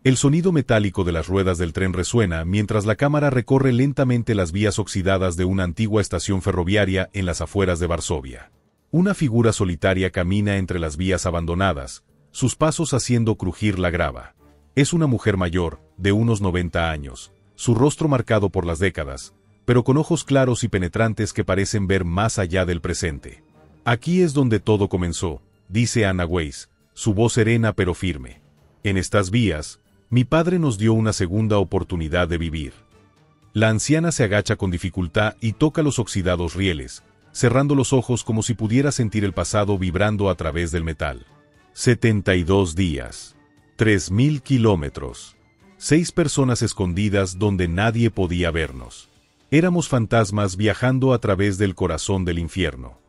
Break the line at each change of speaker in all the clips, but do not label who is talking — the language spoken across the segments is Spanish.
El sonido metálico de las ruedas del tren resuena mientras la cámara recorre lentamente las vías oxidadas de una antigua estación ferroviaria en las afueras de Varsovia. Una figura solitaria camina entre las vías abandonadas, sus pasos haciendo crujir la grava. Es una mujer mayor, de unos 90 años, su rostro marcado por las décadas, pero con ojos claros y penetrantes que parecen ver más allá del presente. Aquí es donde todo comenzó, dice Anna Weiss, su voz serena pero firme. En estas vías, mi padre nos dio una segunda oportunidad de vivir. La anciana se agacha con dificultad y toca los oxidados rieles, cerrando los ojos como si pudiera sentir el pasado vibrando a través del metal. 72 días. 3000 kilómetros. 6 personas escondidas donde nadie podía vernos. Éramos fantasmas viajando a través del corazón del infierno.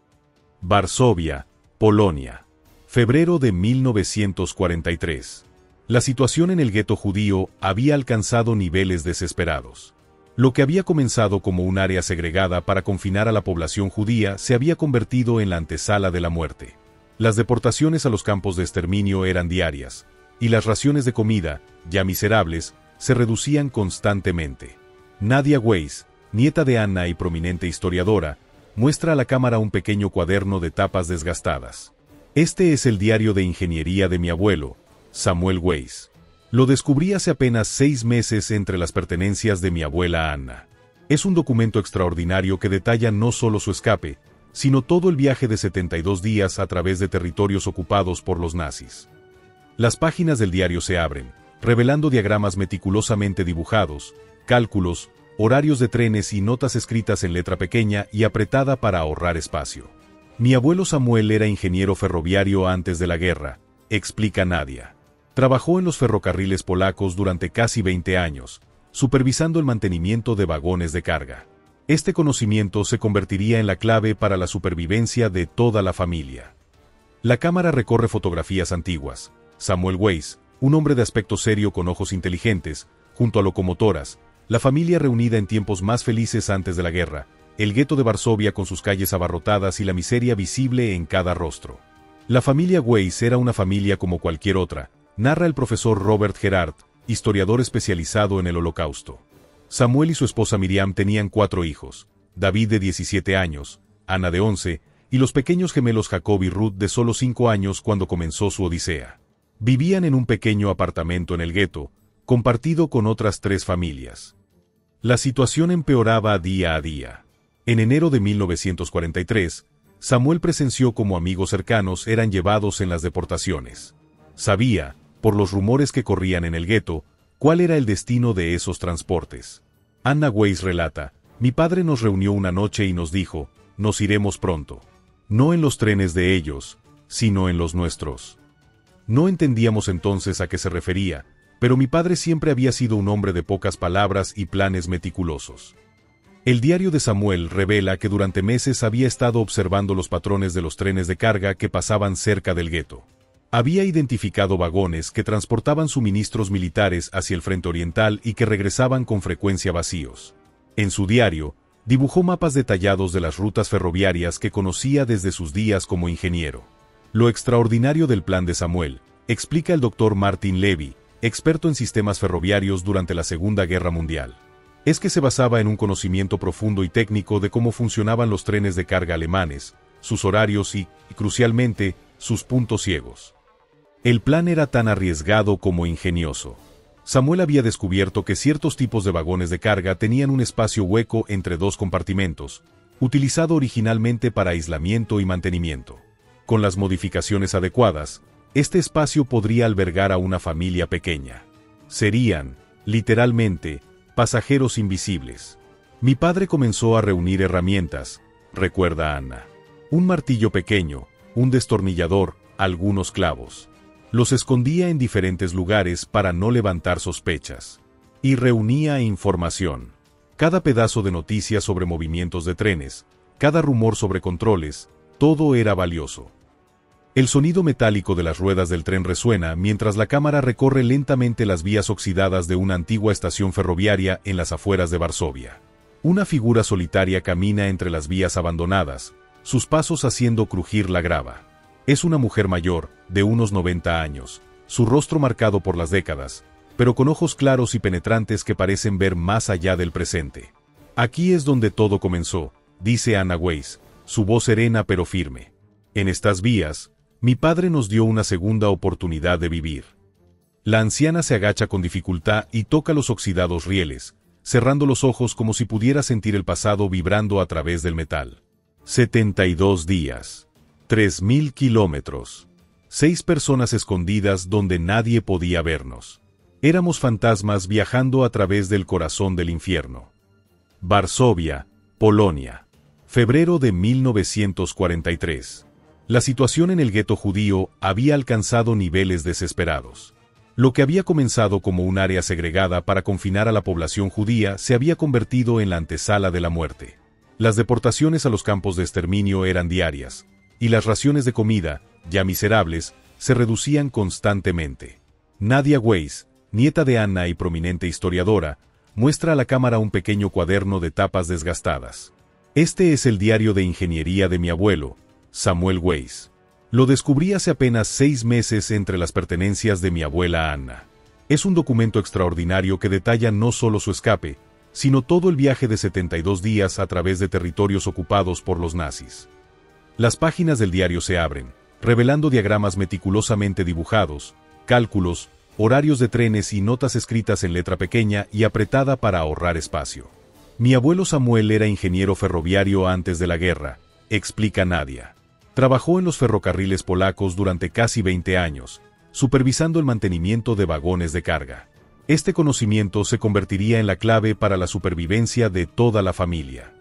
Varsovia, Polonia. Febrero de 1943. La situación en el gueto judío había alcanzado niveles desesperados. Lo que había comenzado como un área segregada para confinar a la población judía se había convertido en la antesala de la muerte. Las deportaciones a los campos de exterminio eran diarias, y las raciones de comida, ya miserables, se reducían constantemente. Nadia Weiss, nieta de Anna y prominente historiadora, muestra a la cámara un pequeño cuaderno de tapas desgastadas. Este es el diario de ingeniería de mi abuelo, Samuel Weiss. Lo descubrí hace apenas 6 meses entre las pertenencias de mi abuela Anna. Es un documento extraordinario que detalla no solo su escape, sino todo el viaje de 72 días a través de territorios ocupados por los nazis. Las páginas del diario se abren, revelando diagramas meticulosamente dibujados, cálculos, horarios de trenes y notas escritas en letra pequeña y apretada para ahorrar espacio. Mi abuelo Samuel era ingeniero ferroviario antes de la guerra, explica Nadia. Trabajó en los ferrocarriles polacos durante casi 20 años, supervisando el mantenimiento de vagones de carga. Este conocimiento se convertiría en la clave para la supervivencia de toda la familia. La cámara recorre fotografías antiguas. Samuel Weiss, un hombre de aspecto serio con ojos inteligentes, junto a locomotoras, la familia reunida en tiempos más felices antes de la guerra, el gueto de Varsovia con sus calles abarrotadas y la miseria visible en cada rostro. La familia Weiss era una familia como cualquier otra, narra el profesor Robert Gerard, historiador especializado en el Holocausto. Samuel y su esposa Miriam tenían 4 hijos, David de 17 años, Ana de 11, y los pequeños gemelos Jacob y Ruth de solo 5 años cuando comenzó su odisea. Vivían en un pequeño apartamento en el gueto, compartido con otras 3 familias. La situación empeoraba día a día. En enero de 1943, Samuel presenció cómo amigos cercanos eran llevados en las deportaciones. Sabía, por los rumores que corrían en el gueto, cuál era el destino de esos transportes. Anna Weiss relata, mi padre nos reunió una noche y nos dijo, nos iremos pronto. No en los trenes de ellos, sino en los nuestros. No entendíamos entonces a qué se refería, pero mi padre siempre había sido un hombre de pocas palabras y planes meticulosos. El diario de Samuel revela que durante meses había estado observando los patrones de los trenes de carga que pasaban cerca del gueto. Había identificado vagones que transportaban suministros militares hacia el frente oriental y que regresaban con frecuencia vacíos. En su diario, dibujó mapas detallados de las rutas ferroviarias que conocía desde sus días como ingeniero. Lo extraordinario del plan de Samuel, explica el doctor Martin Levy, experto en sistemas ferroviarios durante la Segunda Guerra Mundial, es que se basaba en un conocimiento profundo y técnico de cómo funcionaban los trenes de carga alemanes, sus horarios y, crucialmente, sus puntos ciegos. El plan era tan arriesgado como ingenioso. Samuel había descubierto que ciertos tipos de vagones de carga tenían un espacio hueco entre 2 compartimentos, utilizado originalmente para aislamiento y mantenimiento. Con las modificaciones adecuadas, este espacio podría albergar a una familia pequeña. Serían, literalmente, pasajeros invisibles. Mi padre comenzó a reunir herramientas, recuerda Anna. Un martillo pequeño, un destornillador, algunos clavos. Los escondía en diferentes lugares para no levantar sospechas. Y reunía información. Cada pedazo de noticias sobre movimientos de trenes, cada rumor sobre controles, todo era valioso. El sonido metálico de las ruedas del tren resuena mientras la cámara recorre lentamente las vías oxidadas de una antigua estación ferroviaria en las afueras de Varsovia. Una figura solitaria camina entre las vías abandonadas, sus pasos haciendo crujir la grava. Es una mujer mayor, de unos 90 años, su rostro marcado por las décadas, pero con ojos claros y penetrantes que parecen ver más allá del presente. Aquí es donde todo comenzó, dice Anna Weiss, su voz serena pero firme. En estas vías, mi padre nos dio una segunda oportunidad de vivir. La anciana se agacha con dificultad y toca los oxidados rieles, cerrando los ojos como si pudiera sentir el pasado vibrando a través del metal. 72 días. 3000 kilómetros. 6 personas escondidas donde nadie podía vernos. Éramos fantasmas viajando a través del corazón del infierno. Varsovia, Polonia. Febrero de 1943. La situación en el gueto judío había alcanzado niveles desesperados. Lo que había comenzado como un área segregada para confinar a la población judía se había convertido en la antesala de la muerte. Las deportaciones a los campos de exterminio eran diarias, y las raciones de comida, ya miserables, se reducían constantemente. Nadia Weiss, nieta de Anna y prominente historiadora, muestra a la cámara un pequeño cuaderno de tapas desgastadas. Este es el diario de ingeniería de mi abuelo, Samuel Weiss. Lo descubrí hace apenas 6 meses entre las pertenencias de mi abuela Anna. Es un documento extraordinario que detalla no solo su escape, sino todo el viaje de 72 días a través de territorios ocupados por los nazis. Las páginas del diario se abren, revelando diagramas meticulosamente dibujados, cálculos, horarios de trenes y notas escritas en letra pequeña y apretada para ahorrar espacio. Mi abuelo Samuel era ingeniero ferroviario antes de la guerra, explica Nadia. Trabajó en los ferrocarriles polacos durante casi 20 años, supervisando el mantenimiento de vagones de carga. Este conocimiento se convertiría en la clave para la supervivencia de toda la familia.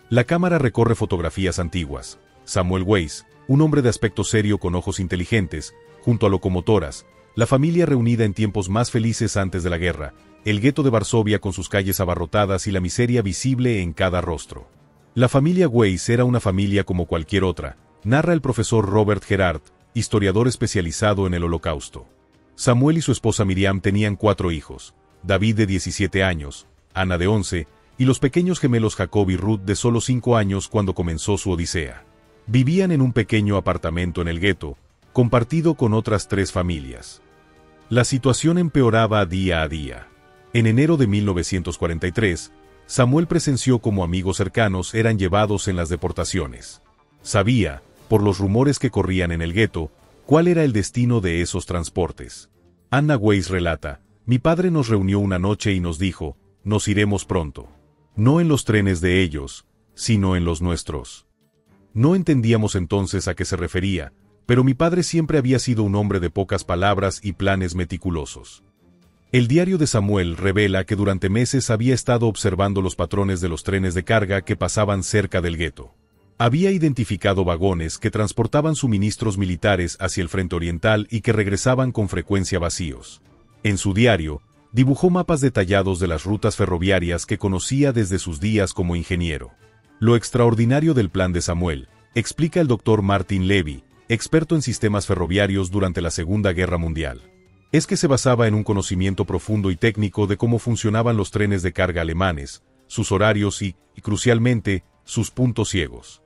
La cámara recorre fotografías antiguas. Samuel Weiss, un hombre de aspecto serio con ojos inteligentes, junto a locomotoras, la familia reunida en tiempos más felices antes de la guerra, el gueto de Varsovia con sus calles abarrotadas y la miseria visible en cada rostro. La familia Weiss era una familia como cualquier otra, narra el profesor Robert Gerard, historiador especializado en el Holocausto. Samuel y su esposa Miriam tenían 4 hijos, David de 17 años, Ana de 11, y los pequeños gemelos Jacob y Ruth de solo 5 años cuando comenzó su odisea. Vivían en un pequeño apartamento en el gueto, compartido con otras 3 familias. La situación empeoraba día a día. En enero de 1943, Samuel presenció cómo amigos cercanos eran llevados en las deportaciones. Sabía, por los rumores que corrían en el gueto, cuál era el destino de esos transportes. Anna Weiss relata, mi padre nos reunió una noche y nos dijo, nos iremos pronto. No en los trenes de ellos, sino en los nuestros. No entendíamos entonces a qué se refería, pero mi padre siempre había sido un hombre de pocas palabras y planes meticulosos. El diario de Samuel revela que durante meses había estado observando los patrones de los trenes de carga que pasaban cerca del gueto. Había identificado vagones que transportaban suministros militares hacia el frente oriental y que regresaban con frecuencia vacíos. En su diario, dibujó mapas detallados de las rutas ferroviarias que conocía desde sus días como ingeniero. Lo extraordinario del plan de Samuel, explica el doctor Martin Levy, experto en sistemas ferroviarios durante la Segunda Guerra Mundial. Es que se basaba en un conocimiento profundo y técnico de cómo funcionaban los trenes de carga alemanes, sus horarios y crucialmente, sus puntos ciegos.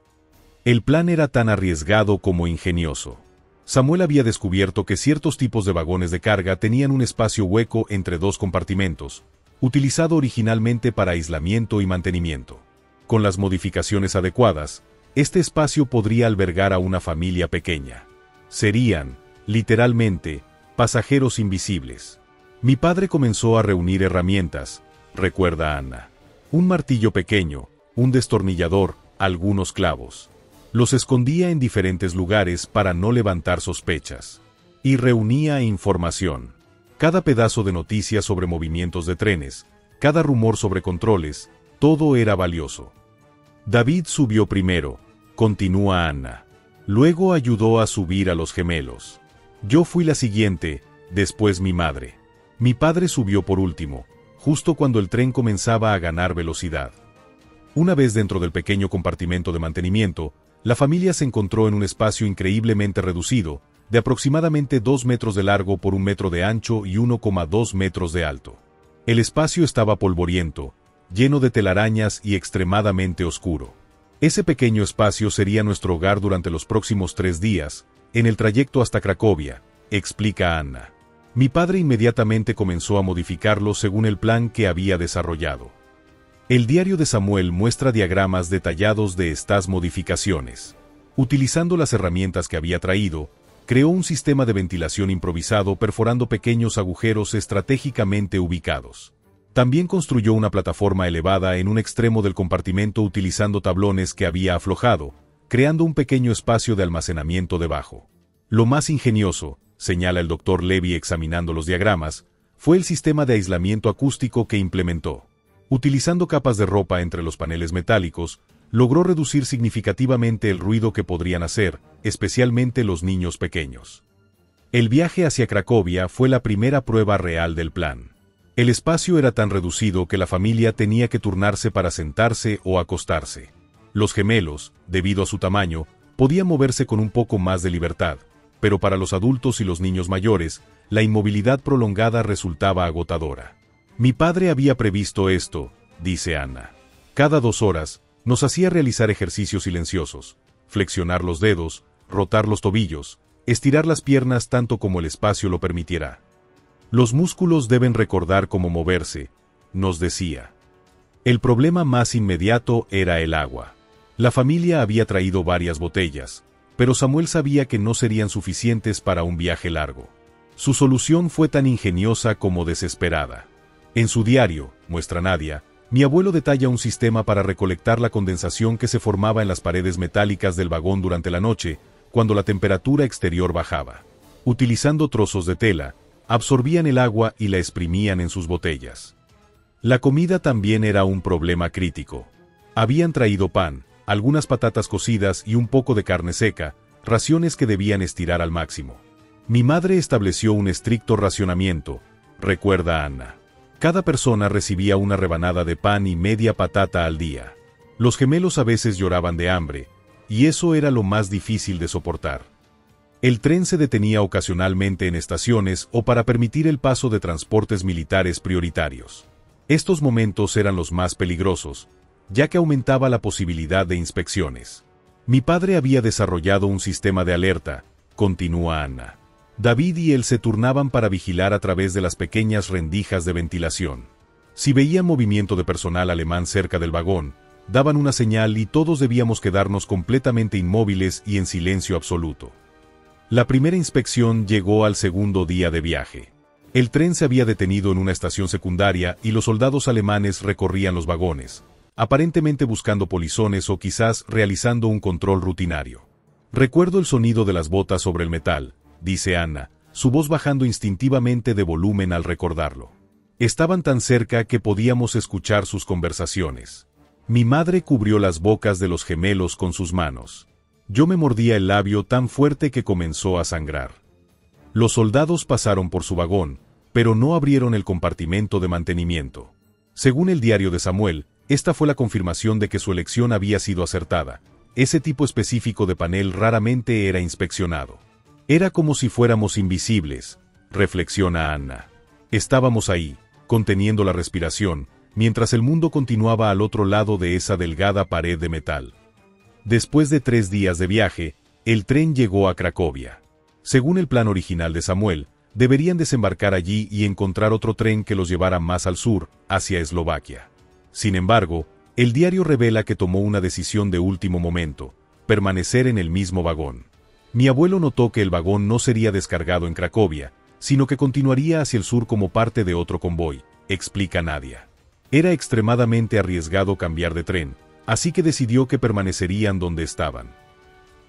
El plan era tan arriesgado como ingenioso. Samuel había descubierto que ciertos tipos de vagones de carga tenían un espacio hueco entre 2 compartimentos, utilizado originalmente para aislamiento y mantenimiento. Con las modificaciones adecuadas, este espacio podría albergar a una familia pequeña. Serían, literalmente, pasajeros invisibles. Mi padre comenzó a reunir herramientas, recuerda Anna. Un martillo pequeño, un destornillador, algunos clavos. Los escondía en diferentes lugares para no levantar sospechas. Y reunía información. Cada pedazo de noticias sobre movimientos de trenes, cada rumor sobre controles, todo era valioso. David subió primero, continúa Anna. Luego ayudó a subir a los gemelos. Yo fui la siguiente, después mi madre. Mi padre subió por último, justo cuando el tren comenzaba a ganar velocidad. Una vez dentro del pequeño compartimento de mantenimiento, la familia se encontró en un espacio increíblemente reducido, de aproximadamente 2 metros de largo por 1 metro de ancho y 1,2 metros de alto. El espacio estaba polvoriento, lleno de telarañas y extremadamente oscuro. Ese pequeño espacio sería nuestro hogar durante los próximos 3 días, en el trayecto hasta Cracovia, explica Anna. Mi padre inmediatamente comenzó a modificarlo según el plan que había desarrollado. El diario de Samuel muestra diagramas detallados de estas modificaciones. Utilizando las herramientas que había traído, creó un sistema de ventilación improvisado perforando pequeños agujeros estratégicamente ubicados. También construyó una plataforma elevada en un extremo del compartimento utilizando tablones que había aflojado, creando un pequeño espacio de almacenamiento debajo. Lo más ingenioso, señala el Dr. Levy examinando los diagramas, fue el sistema de aislamiento acústico que implementó. Utilizando capas de ropa entre los paneles metálicos, logró reducir significativamente el ruido que podrían hacer, especialmente los niños pequeños. El viaje hacia Cracovia fue la primera prueba real del plan. El espacio era tan reducido que la familia tenía que turnarse para sentarse o acostarse. Los gemelos, debido a su tamaño, podían moverse con un poco más de libertad, pero para los adultos y los niños mayores, la inmovilidad prolongada resultaba agotadora. Mi padre había previsto esto, dice Anna. Cada 2 horas, nos hacía realizar ejercicios silenciosos, flexionar los dedos, rotar los tobillos, estirar las piernas tanto como el espacio lo permitiera. Los músculos deben recordar cómo moverse, nos decía. El problema más inmediato era el agua. La familia había traído varias botellas, pero Samuel sabía que no serían suficientes para un viaje largo. Su solución fue tan ingeniosa como desesperada. En su diario, muestra Nadia, mi abuelo detalla un sistema para recolectar la condensación que se formaba en las paredes metálicas del vagón durante la noche, cuando la temperatura exterior bajaba. Utilizando trozos de tela, absorbían el agua y la exprimían en sus botellas. La comida también era un problema crítico. Habían traído pan, algunas patatas cocidas y un poco de carne seca, raciones que debían estirar al máximo. Mi madre estableció un estricto racionamiento, recuerda Anna. Cada persona recibía una rebanada de pan y media patata al día. Los gemelos a veces lloraban de hambre, y eso era lo más difícil de soportar. El tren se detenía ocasionalmente en estaciones o para permitir el paso de transportes militares prioritarios. Estos momentos eran los más peligrosos, ya que aumentaba la posibilidad de inspecciones. Mi padre había desarrollado un sistema de alerta, continúa Anna. David y él se turnaban para vigilar a través de las pequeñas rendijas de ventilación. Si veían movimiento de personal alemán cerca del vagón, daban una señal y todos debíamos quedarnos completamente inmóviles y en silencio absoluto. La primera inspección llegó al segundo día de viaje. El tren se había detenido en una estación secundaria y los soldados alemanes recorrían los vagones, aparentemente buscando polizones o quizás realizando un control rutinario. Recuerdo el sonido de las botas sobre el metal, dice Anna, su voz bajando instintivamente de volumen al recordarlo. Estaban tan cerca que podíamos escuchar sus conversaciones. Mi madre cubrió las bocas de los gemelos con sus manos. Yo me mordía el labio tan fuerte que comenzó a sangrar. Los soldados pasaron por su vagón, pero no abrieron el compartimento de mantenimiento. Según el diario de Samuel, esta fue la confirmación de que su elección había sido acertada. Ese tipo específico de panel raramente era inspeccionado. Era como si fuéramos invisibles, reflexiona Anna. Estábamos ahí, conteniendo la respiración, mientras el mundo continuaba al otro lado de esa delgada pared de metal. Después de 3 días de viaje, el tren llegó a Cracovia. Según el plan original de Samuel, deberían desembarcar allí y encontrar otro tren que los llevara más al sur, hacia Eslovaquia. Sin embargo, el diario revela que tomó una decisión de último momento, permanecer en el mismo vagón. Mi abuelo notó que el vagón no sería descargado en Cracovia, sino que continuaría hacia el sur como parte de otro convoy, explica Nadia. Era extremadamente arriesgado cambiar de tren, así que decidió que permanecerían donde estaban.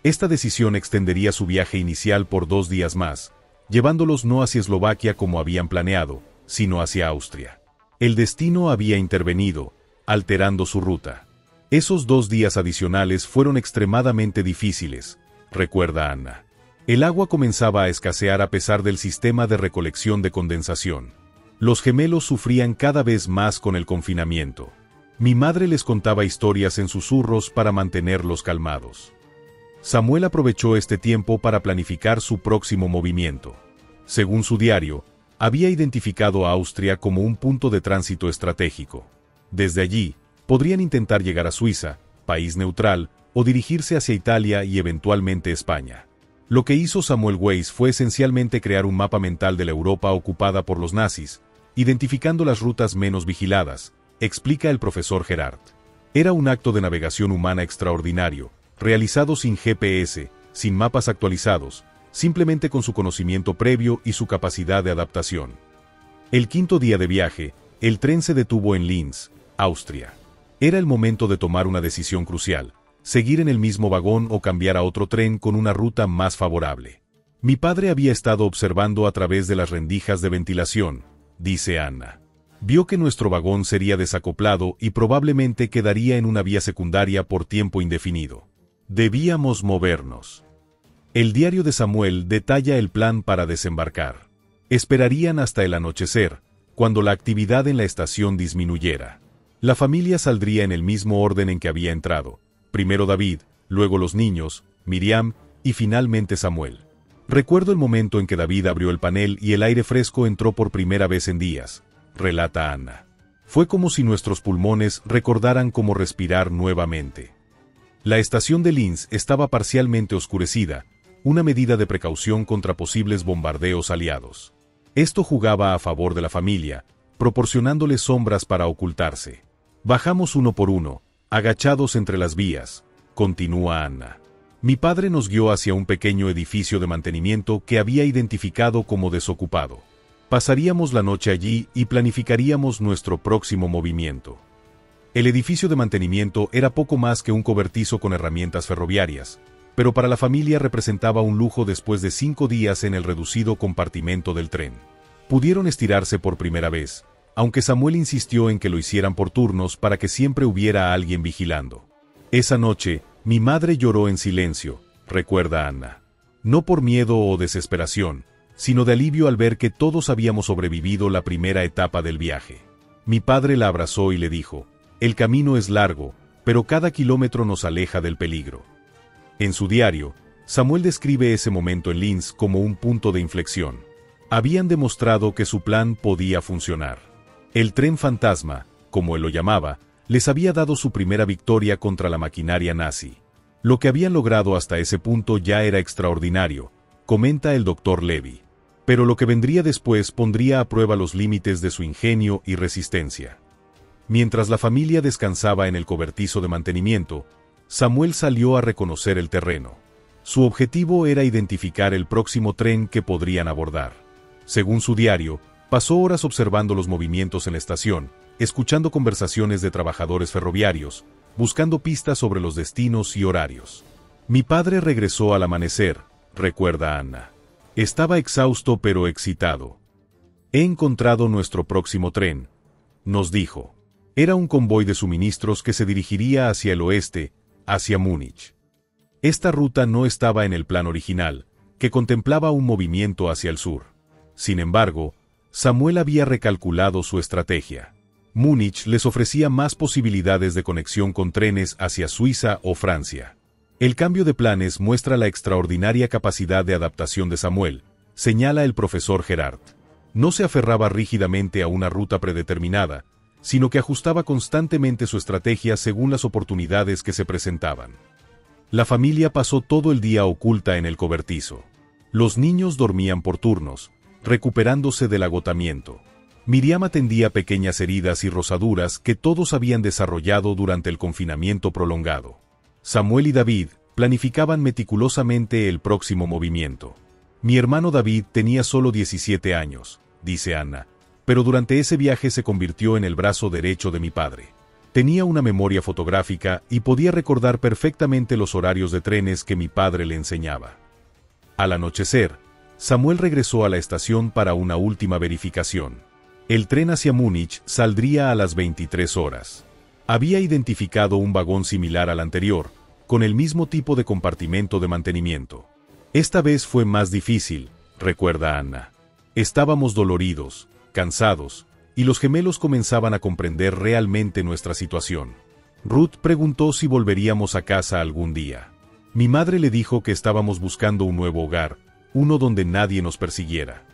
Esta decisión extendería su viaje inicial por 2 días más, llevándolos no hacia Eslovaquia como habían planeado, sino hacia Austria. El destino había intervenido, alterando su ruta. Esos 2 días adicionales fueron extremadamente difíciles, recuerda Anna. El agua comenzaba a escasear a pesar del sistema de recolección de condensación. Los gemelos sufrían cada vez más con el confinamiento. Mi madre les contaba historias en susurros para mantenerlos calmados. Samuel aprovechó este tiempo para planificar su próximo movimiento. Según su diario, había identificado a Austria como un punto de tránsito estratégico. Desde allí, podrían intentar llegar a Suiza, país neutral, o dirigirse hacia Italia y eventualmente España. Lo que hizo Samuel Weiss fue esencialmente crear un mapa mental de la Europa ocupada por los nazis, identificando las rutas menos vigiladas, explica el profesor Gerard. Era un acto de navegación humana extraordinario, realizado sin GPS, sin mapas actualizados, simplemente con su conocimiento previo y su capacidad de adaptación. El quinto día de viaje, el tren se detuvo en Linz, Austria. Era el momento de tomar una decisión crucial: seguir en el mismo vagón o cambiar a otro tren con una ruta más favorable. Mi padre había estado observando a través de las rendijas de ventilación, dice Anna. Vio que nuestro vagón sería desacoplado y probablemente quedaría en una vía secundaria por tiempo indefinido. Debíamos movernos. El diario de Samuel detalla el plan para desembarcar. Esperarían hasta el anochecer, cuando la actividad en la estación disminuyera. La familia saldría en el mismo orden en que había entrado. Primero David, luego los niños, Miriam y finalmente Samuel. Recuerdo el momento en que David abrió el panel y el aire fresco entró por primera vez en días, relata Anna. Fue como si nuestros pulmones recordaran cómo respirar nuevamente. La estación de Linz estaba parcialmente oscurecida, una medida de precaución contra posibles bombardeos aliados. Esto jugaba a favor de la familia, proporcionándoles sombras para ocultarse. Bajamos uno por uno, agachados entre las vías, continúa Anna. Mi padre nos guió hacia un pequeño edificio de mantenimiento que había identificado como desocupado. Pasaríamos la noche allí y planificaríamos nuestro próximo movimiento. El edificio de mantenimiento era poco más que un cobertizo con herramientas ferroviarias, pero para la familia representaba un lujo después de 5 días en el reducido compartimento del tren. Pudieron estirarse por primera vez, aunque Samuel insistió en que lo hicieran por turnos para que siempre hubiera alguien vigilando. Esa noche, mi madre lloró en silencio, recuerda Anna. No por miedo o desesperación, sino de alivio al ver que todos habíamos sobrevivido la primera etapa del viaje. Mi padre la abrazó y le dijo: «El camino es largo, pero cada kilómetro nos aleja del peligro». En su diario, Samuel describe ese momento en Linz como un punto de inflexión. Habían demostrado que su plan podía funcionar. El tren fantasma, como él lo llamaba, les había dado su primera victoria contra la maquinaria nazi. Lo que habían logrado hasta ese punto ya era extraordinario, comenta el Dr. Levy. Pero lo que vendría después pondría a prueba los límites de su ingenio y resistencia. Mientras la familia descansaba en el cobertizo de mantenimiento, Samuel salió a reconocer el terreno. Su objetivo era identificar el próximo tren que podrían abordar. Según su diario, pasó horas observando los movimientos en la estación, escuchando conversaciones de trabajadores ferroviarios, buscando pistas sobre los destinos y horarios. Mi padre regresó al amanecer, recuerda Anna. Estaba exhausto pero excitado. He encontrado nuestro próximo tren, nos dijo. Era un convoy de suministros que se dirigiría hacia el oeste, hacia Múnich. Esta ruta no estaba en el plan original, que contemplaba un movimiento hacia el sur. Sin embargo, Samuel había recalculado su estrategia. Múnich les ofrecía más posibilidades de conexión con trenes hacia Suiza o Francia. El cambio de planes muestra la extraordinaria capacidad de adaptación de Samuel, señala el profesor Gerard. No se aferraba rígidamente a una ruta predeterminada, sino que ajustaba constantemente su estrategia según las oportunidades que se presentaban. La familia pasó todo el día oculta en el cobertizo. Los niños dormían por turnos, recuperándose del agotamiento. Miriam atendía pequeñas heridas y rosaduras que todos habían desarrollado durante el confinamiento prolongado. Samuel y David planificaban meticulosamente el próximo movimiento. Mi hermano David tenía solo 17 años, dice Anna, pero durante ese viaje se convirtió en el brazo derecho de mi padre. Tenía una memoria fotográfica y podía recordar perfectamente los horarios de trenes que mi padre le enseñaba. Al anochecer, Samuel regresó a la estación para una última verificación. El tren hacia Múnich saldría a las 23 horas. Había identificado un vagón similar al anterior, con el mismo tipo de compartimento de mantenimiento. Esta vez fue más difícil, recuerda Anna. Estábamos doloridos, cansados, y los gemelos comenzaban a comprender realmente nuestra situación. Ruth preguntó si volveríamos a casa algún día. Mi madre le dijo que estábamos buscando un nuevo hogar, uno donde nadie nos persiguiera.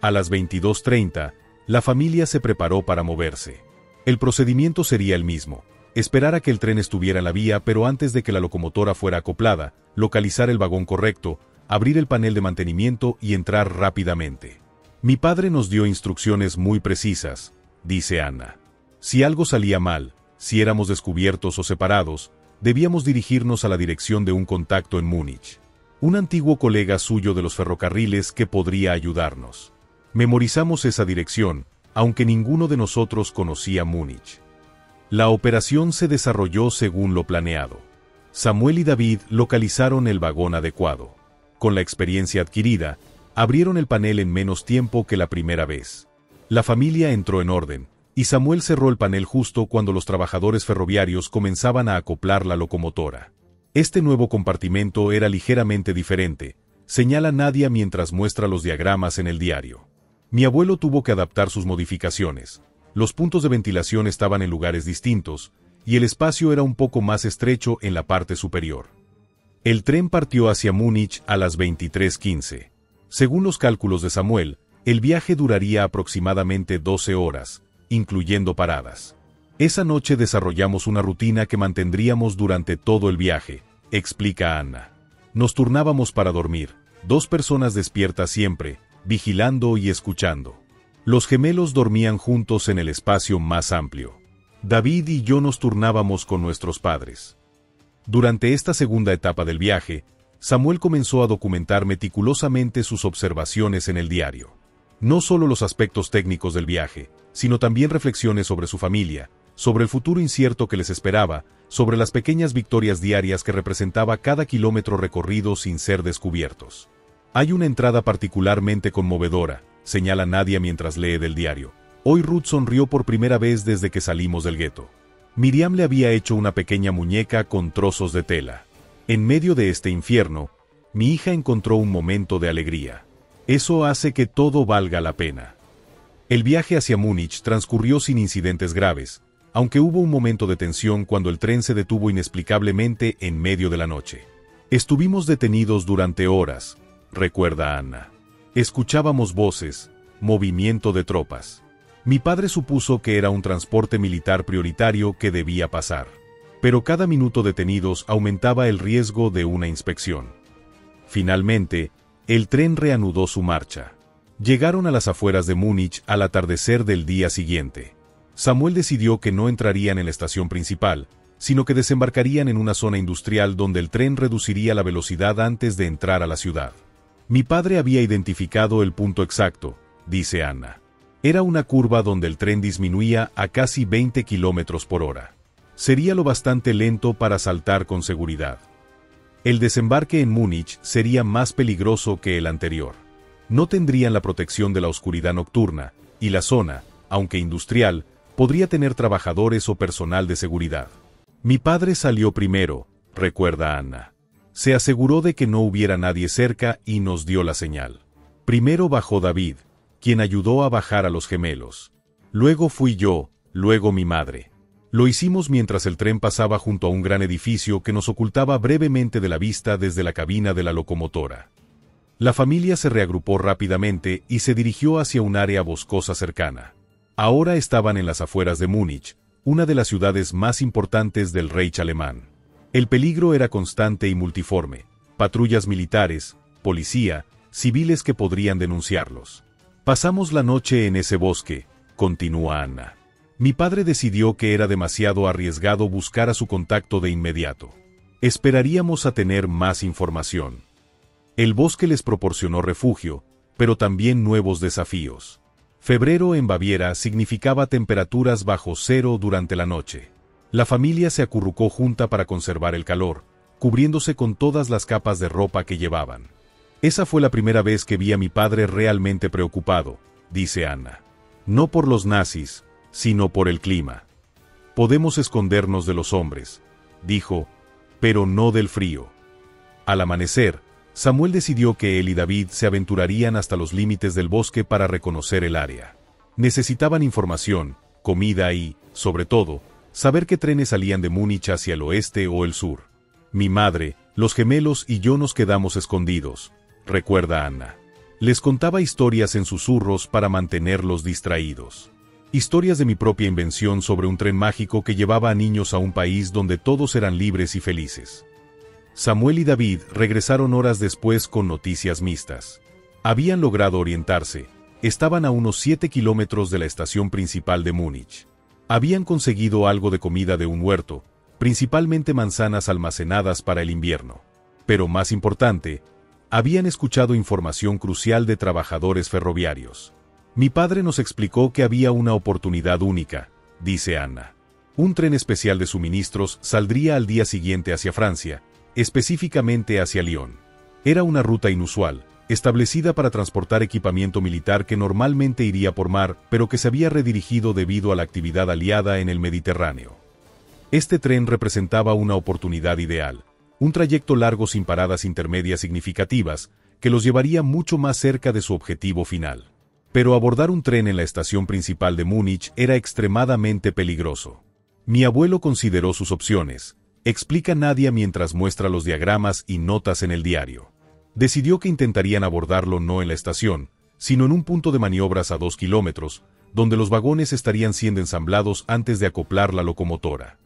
A las 22:30, la familia se preparó para moverse. El procedimiento sería el mismo: esperar a que el tren estuviera en la vía, pero antes de que la locomotora fuera acoplada, localizar el vagón correcto, abrir el panel de mantenimiento y entrar rápidamente. Mi padre nos dio instrucciones muy precisas, dice Anna. Si algo salía mal, si éramos descubiertos o separados, debíamos dirigirnos a la dirección de un contacto en Múnich. Un antiguo colega suyo de los ferrocarriles que podría ayudarnos. Memorizamos esa dirección, aunque ninguno de nosotros conocía Múnich. La operación se desarrolló según lo planeado. Samuel y David localizaron el vagón adecuado. Con la experiencia adquirida, abrieron el panel en menos tiempo que la primera vez. La familia entró en orden, y Samuel cerró el panel justo cuando los trabajadores ferroviarios comenzaban a acoplar la locomotora. Este nuevo compartimento era ligeramente diferente, señala Nadia mientras muestra los diagramas en el diario. Mi abuelo tuvo que adaptar sus modificaciones. Los puntos de ventilación estaban en lugares distintos, y el espacio era un poco más estrecho en la parte superior. El tren partió hacia Múnich a las 23:15. Según los cálculos de Samuel, el viaje duraría aproximadamente 12 horas, incluyendo paradas. Esa noche desarrollamos una rutina que mantendríamos durante todo el viaje, explica Anna. Nos turnábamos para dormir, 2 personas despiertas siempre, vigilando y escuchando. Los gemelos dormían juntos en el espacio más amplio. David y yo nos turnábamos con nuestros padres. Durante esta segunda etapa del viaje, Samuel comenzó a documentar meticulosamente sus observaciones en el diario. No solo los aspectos técnicos del viaje, sino también reflexiones sobre su familia, sobre el futuro incierto que les esperaba, sobre las pequeñas victorias diarias que representaba cada kilómetro recorrido sin ser descubiertos. Hay una entrada particularmente conmovedora, señala Nadia mientras lee del diario. Hoy Ruth sonrió por primera vez desde que salimos del gueto. Miriam le había hecho una pequeña muñeca con trozos de tela. En medio de este infierno, mi hija encontró un momento de alegría. Eso hace que todo valga la pena. El viaje hacia Múnich transcurrió sin incidentes graves, aunque hubo un momento de tensión cuando el tren se detuvo inexplicablemente en medio de la noche. Estuvimos detenidos durante horas, recuerda Anna. Escuchábamos voces, movimiento de tropas. Mi padre supuso que era un transporte militar prioritario que debía pasar. Pero cada minuto detenidos aumentaba el riesgo de una inspección. Finalmente, el tren reanudó su marcha. Llegaron a las afueras de Múnich al atardecer del día siguiente. Samuel decidió que no entrarían en la estación principal, sino que desembarcarían en una zona industrial donde el tren reduciría la velocidad antes de entrar a la ciudad. Mi padre había identificado el punto exacto, dice Anna. Era una curva donde el tren disminuía a casi 20 kilómetros por hora. Sería lo bastante lento para saltar con seguridad. El desembarque en Múnich sería más peligroso que el anterior. No tendrían la protección de la oscuridad nocturna, y la zona, aunque industrial, podría tener trabajadores o personal de seguridad. Mi padre salió primero, recuerda Anna. Se aseguró de que no hubiera nadie cerca y nos dio la señal. Primero bajó David, quien ayudó a bajar a los gemelos. Luego fui yo, luego mi madre. Lo hicimos mientras el tren pasaba junto a un gran edificio que nos ocultaba brevemente de la vista desde la cabina de la locomotora. La familia se reagrupó rápidamente y se dirigió hacia un área boscosa cercana. Ahora estaban en las afueras de Múnich, una de las ciudades más importantes del Reich alemán. El peligro era constante y multiforme: patrullas militares, policía, civiles que podrían denunciarlos. Pasamos la noche en ese bosque, continúa Anna. Mi padre decidió que era demasiado arriesgado buscar a su contacto de inmediato. Esperaríamos a tener más información. El bosque les proporcionó refugio, pero también nuevos desafíos. Febrero en Baviera significaba temperaturas bajo cero durante la noche. La familia se acurrucó junta para conservar el calor, cubriéndose con todas las capas de ropa que llevaban. Esa fue la primera vez que vi a mi padre realmente preocupado, dice Anna. No por los nazis, sino por el clima. Podemos escondernos de los hombres, dijo, pero no del frío. Al amanecer, Samuel decidió que él y David se aventurarían hasta los límites del bosque para reconocer el área. Necesitaban información, comida y, sobre todo, saber qué trenes salían de Múnich hacia el oeste o el sur. Mi madre, los gemelos y yo nos quedamos escondidos, recuerda Anna. Les contaba historias en susurros para mantenerlos distraídos. Historias de mi propia invención sobre un tren mágico que llevaba a niños a un país donde todos eran libres y felices. Samuel y David regresaron horas después con noticias mixtas. Habían logrado orientarse, estaban a unos 7 kilómetros de la estación principal de Múnich. Habían conseguido algo de comida de un huerto, principalmente manzanas almacenadas para el invierno. Pero más importante, habían escuchado información crucial de trabajadores ferroviarios. Mi padre nos explicó que había una oportunidad única, dice Anna. Un tren especial de suministros saldría al día siguiente hacia Francia, específicamente hacia Lyon. Era una ruta inusual, establecida para transportar equipamiento militar que normalmente iría por mar, pero que se había redirigido debido a la actividad aliada en el Mediterráneo. Este tren representaba una oportunidad ideal, un trayecto largo sin paradas intermedias significativas, que los llevaría mucho más cerca de su objetivo final. Pero abordar un tren en la estación principal de Múnich era extremadamente peligroso. Mi abuelo consideró sus opciones, explica Nadia mientras muestra los diagramas y notas en el diario. Decidió que intentarían abordarlo no en la estación, sino en un punto de maniobras a 2 kilómetros, donde los vagones estarían siendo ensamblados antes de acoplar la locomotora.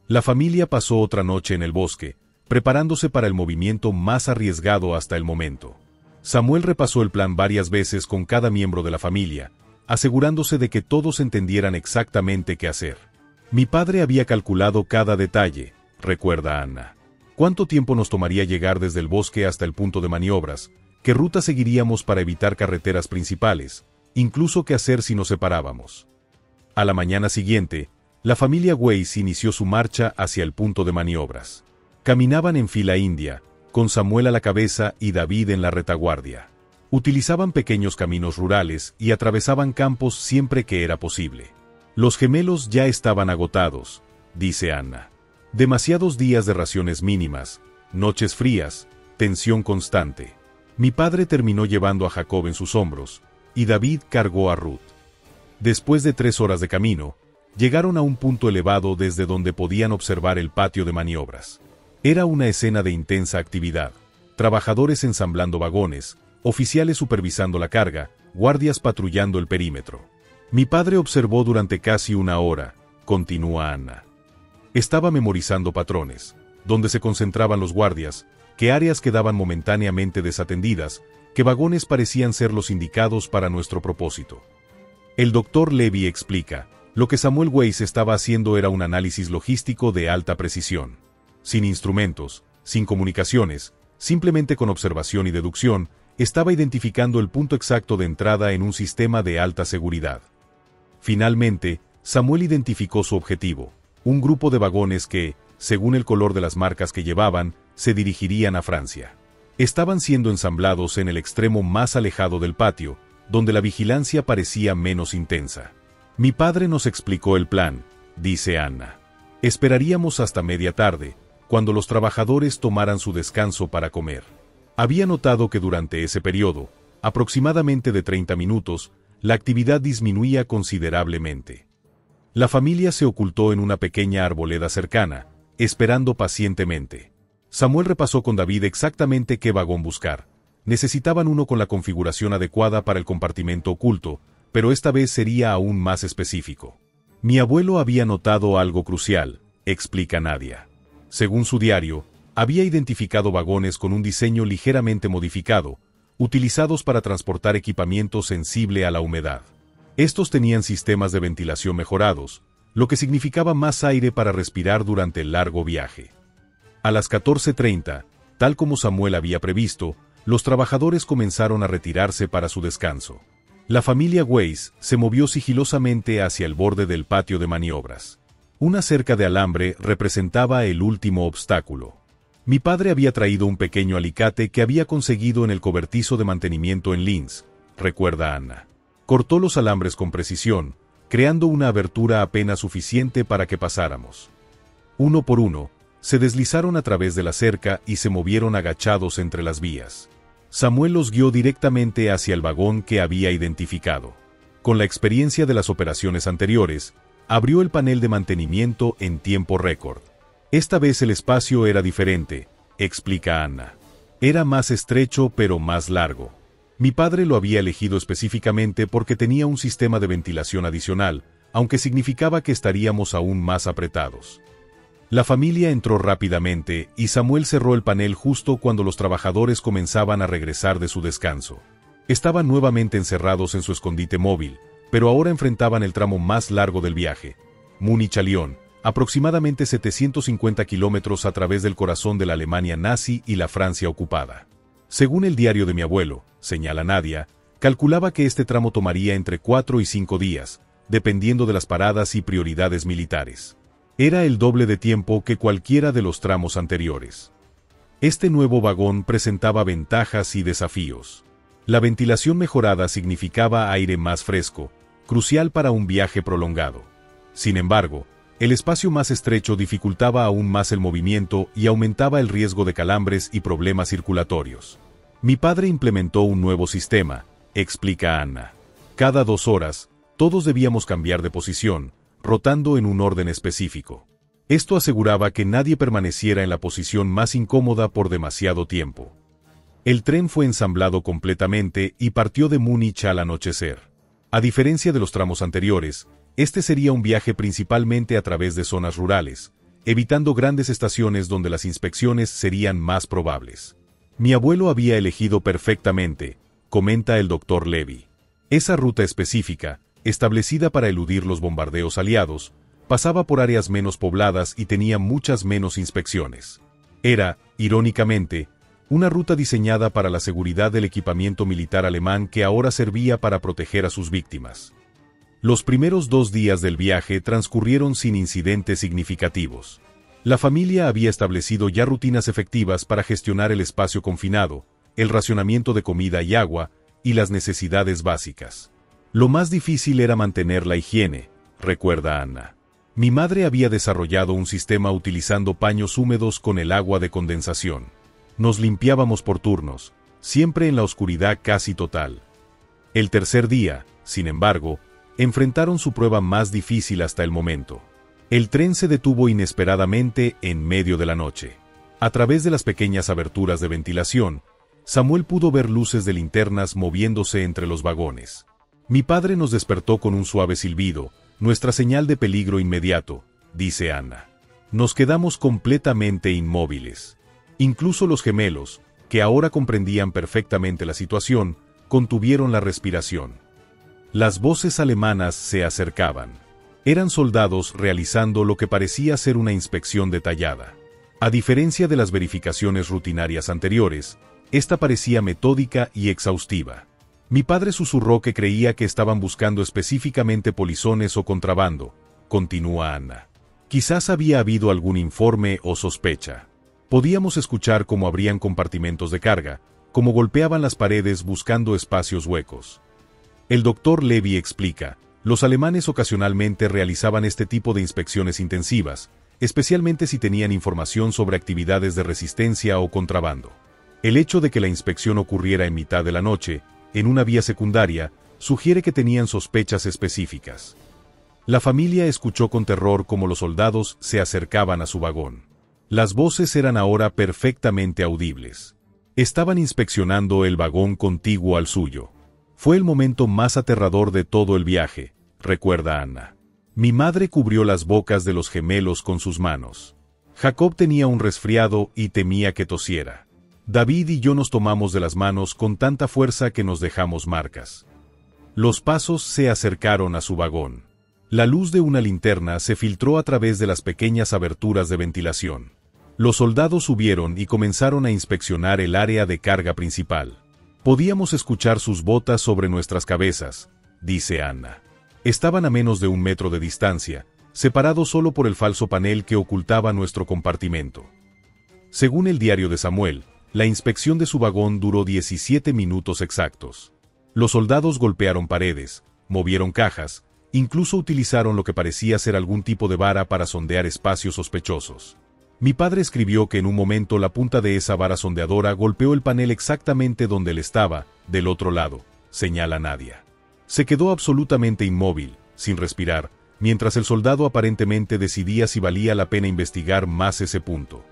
La familia pasó otra noche en el bosque, preparándose para el movimiento más arriesgado hasta el momento. Samuel repasó el plan varias veces con cada miembro de la familia, asegurándose de que todos entendieran exactamente qué hacer. Mi padre había calculado cada detalle, recuerda Anna. ¿Cuánto tiempo nos tomaría llegar desde el bosque hasta el punto de maniobras? ¿Qué ruta seguiríamos para evitar carreteras principales? Incluso qué hacer si nos separábamos. A la mañana siguiente, la familia Weiss inició su marcha hacia el punto de maniobras. Caminaban en fila india, con Samuel a la cabeza y David en la retaguardia. Utilizaban pequeños caminos rurales y atravesaban campos siempre que era posible. Los gemelos ya estaban agotados, dice Anna. Demasiados días de raciones mínimas, noches frías, tensión constante. Mi padre terminó llevando a Jacob en sus hombros, y David cargó a Ruth. Después de 3 horas de camino, llegaron a un punto elevado desde donde podían observar el patio de maniobras. Era una escena de intensa actividad. Trabajadores ensamblando vagones, oficiales supervisando la carga, guardias patrullando el perímetro. Mi padre observó durante casi 1 hora, continúa Anna. Estaba memorizando patrones, dónde se concentraban los guardias, qué áreas quedaban momentáneamente desatendidas, qué vagones parecían ser los indicados para nuestro propósito. El doctor Levy explica, lo que Samuel Weiss estaba haciendo era un análisis logístico de alta precisión. Sin instrumentos, sin comunicaciones, simplemente con observación y deducción, estaba identificando el punto exacto de entrada en un sistema de alta seguridad. Finalmente, Samuel identificó su objetivo, un grupo de vagones que, según el color de las marcas que llevaban, se dirigirían a Francia. Estaban siendo ensamblados en el extremo más alejado del patio, donde la vigilancia parecía menos intensa. Mi padre nos explicó el plan, dice Anna. Esperaríamos hasta media tarde, cuando los trabajadores tomaran su descanso para comer. Había notado que durante ese periodo, aproximadamente de 30 minutos, la actividad disminuía considerablemente. La familia se ocultó en una pequeña arboleda cercana, esperando pacientemente. Samuel repasó con David exactamente qué vagón buscar. Necesitaban uno con la configuración adecuada para el compartimento oculto, pero esta vez sería aún más específico. Mi abuelo había notado algo crucial, explica Nadia. Según su diario, había identificado vagones con un diseño ligeramente modificado, utilizados para transportar equipamiento sensible a la humedad. Estos tenían sistemas de ventilación mejorados, lo que significaba más aire para respirar durante el largo viaje. A las 14:30, tal como Samuel había previsto, los trabajadores comenzaron a retirarse para su descanso. La familia Weiss se movió sigilosamente hacia el borde del patio de maniobras. Una cerca de alambre representaba el último obstáculo. Mi padre había traído un pequeño alicate que había conseguido en el cobertizo de mantenimiento en Linz, recuerda Anna. Cortó los alambres con precisión, creando una abertura apenas suficiente para que pasáramos. Uno por uno, se deslizaron a través de la cerca y se movieron agachados entre las vías. Samuel los guió directamente hacia el vagón que había identificado. Con la experiencia de las operaciones anteriores, abrió el panel de mantenimiento en tiempo récord. Esta vez el espacio era diferente, explica Anna. Era más estrecho pero más largo. Mi padre lo había elegido específicamente porque tenía un sistema de ventilación adicional, aunque significaba que estaríamos aún más apretados. La familia entró rápidamente y Samuel cerró el panel justo cuando los trabajadores comenzaban a regresar de su descanso. Estaban nuevamente encerrados en su escondite móvil, pero ahora enfrentaban el tramo más largo del viaje, Múnich a Lyon, aproximadamente 750 kilómetros a través del corazón de la Alemania nazi y la Francia ocupada. Según el diario de mi abuelo, señala Nadia, calculaba que este tramo tomaría entre 4 y 5 días, dependiendo de las paradas y prioridades militares. Era el doble de tiempo que cualquiera de los tramos anteriores. Este nuevo vagón presentaba ventajas y desafíos. La ventilación mejorada significaba aire más fresco, crucial para un viaje prolongado. Sin embargo, el espacio más estrecho dificultaba aún más el movimiento y aumentaba el riesgo de calambres y problemas circulatorios. Mi padre implementó un nuevo sistema, explica Anna. Cada 2 horas, todos debíamos cambiar de posición, rotando en un orden específico. Esto aseguraba que nadie permaneciera en la posición más incómoda por demasiado tiempo. El tren fue ensamblado completamente y partió de Múnich al anochecer. A diferencia de los tramos anteriores, este sería un viaje principalmente a través de zonas rurales, evitando grandes estaciones donde las inspecciones serían más probables. Mi abuelo había elegido perfectamente, comenta el Dr. Levy. Esa ruta específica, establecida para eludir los bombardeos aliados, pasaba por áreas menos pobladas y tenía muchas menos inspecciones. Era, irónicamente, una ruta diseñada para la seguridad del equipamiento militar alemán que ahora servía para proteger a sus víctimas. Los primeros 2 días del viaje transcurrieron sin incidentes significativos. La familia había establecido ya rutinas efectivas para gestionar el espacio confinado, el racionamiento de comida y agua, y las necesidades básicas. Lo más difícil era mantener la higiene, recuerda Anna. Mi madre había desarrollado un sistema utilizando paños húmedos con el agua de condensación. Nos limpiábamos por turnos, siempre en la oscuridad casi total. El tercer día, sin embargo, enfrentaron su prueba más difícil hasta el momento. El tren se detuvo inesperadamente en medio de la noche. A través de las pequeñas aberturas de ventilación, Samuel pudo ver luces de linternas moviéndose entre los vagones. Mi padre nos despertó con un suave silbido, nuestra señal de peligro inmediato, dice Anna. Nos quedamos completamente inmóviles. Incluso los gemelos, que ahora comprendían perfectamente la situación, contuvieron la respiración. Las voces alemanas se acercaban. Eran soldados realizando lo que parecía ser una inspección detallada. A diferencia de las verificaciones rutinarias anteriores, esta parecía metódica y exhaustiva. Mi padre susurró que creía que estaban buscando específicamente polizones o contrabando, continúa Anna. Quizás había habido algún informe o sospecha. Podíamos escuchar cómo abrían compartimentos de carga, cómo golpeaban las paredes buscando espacios huecos. El Dr. Levy explica, los alemanes ocasionalmente realizaban este tipo de inspecciones intensivas, especialmente si tenían información sobre actividades de resistencia o contrabando. El hecho de que la inspección ocurriera en mitad de la noche, en una vía secundaria, sugiere que tenían sospechas específicas. La familia escuchó con terror cómo los soldados se acercaban a su vagón. Las voces eran ahora perfectamente audibles. Estaban inspeccionando el vagón contiguo al suyo. Fue el momento más aterrador de todo el viaje, recuerda Anna. Mi madre cubrió las bocas de los gemelos con sus manos. Jacob tenía un resfriado y temía que tosiera. David y yo nos tomamos de las manos con tanta fuerza que nos dejamos marcas. Los pasos se acercaron a su vagón. La luz de una linterna se filtró a través de las pequeñas aberturas de ventilación. Los soldados subieron y comenzaron a inspeccionar el área de carga principal. Podíamos escuchar sus botas sobre nuestras cabezas, dice Anna. Estaban a menos de 1 metro de distancia, separados solo por el falso panel que ocultaba nuestro compartimento. Según el diario de Samuel, la inspección de su vagón duró 17 minutos exactos. Los soldados golpearon paredes, movieron cajas, incluso utilizaron lo que parecía ser algún tipo de vara para sondear espacios sospechosos. Mi padre escribió que en un momento la punta de esa vara sondeadora golpeó el panel exactamente donde él estaba, del otro lado, señala Nadia. Se quedó absolutamente inmóvil, sin respirar, mientras el soldado aparentemente decidía si valía la pena investigar más ese punto.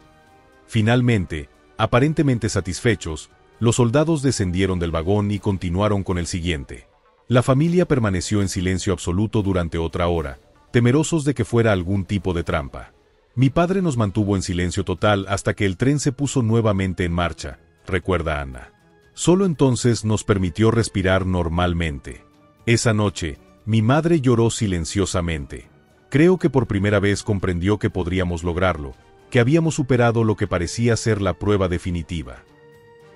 Finalmente, aparentemente satisfechos, los soldados descendieron del vagón y continuaron con el siguiente. La familia permaneció en silencio absoluto durante otra hora, temerosos de que fuera algún tipo de trampa. Mi padre nos mantuvo en silencio total hasta que el tren se puso nuevamente en marcha, recuerda Anna. Solo entonces nos permitió respirar normalmente. Esa noche, mi madre lloró silenciosamente. Creo que por primera vez comprendió que podríamos lograrlo, que habíamos superado lo que parecía ser la prueba definitiva.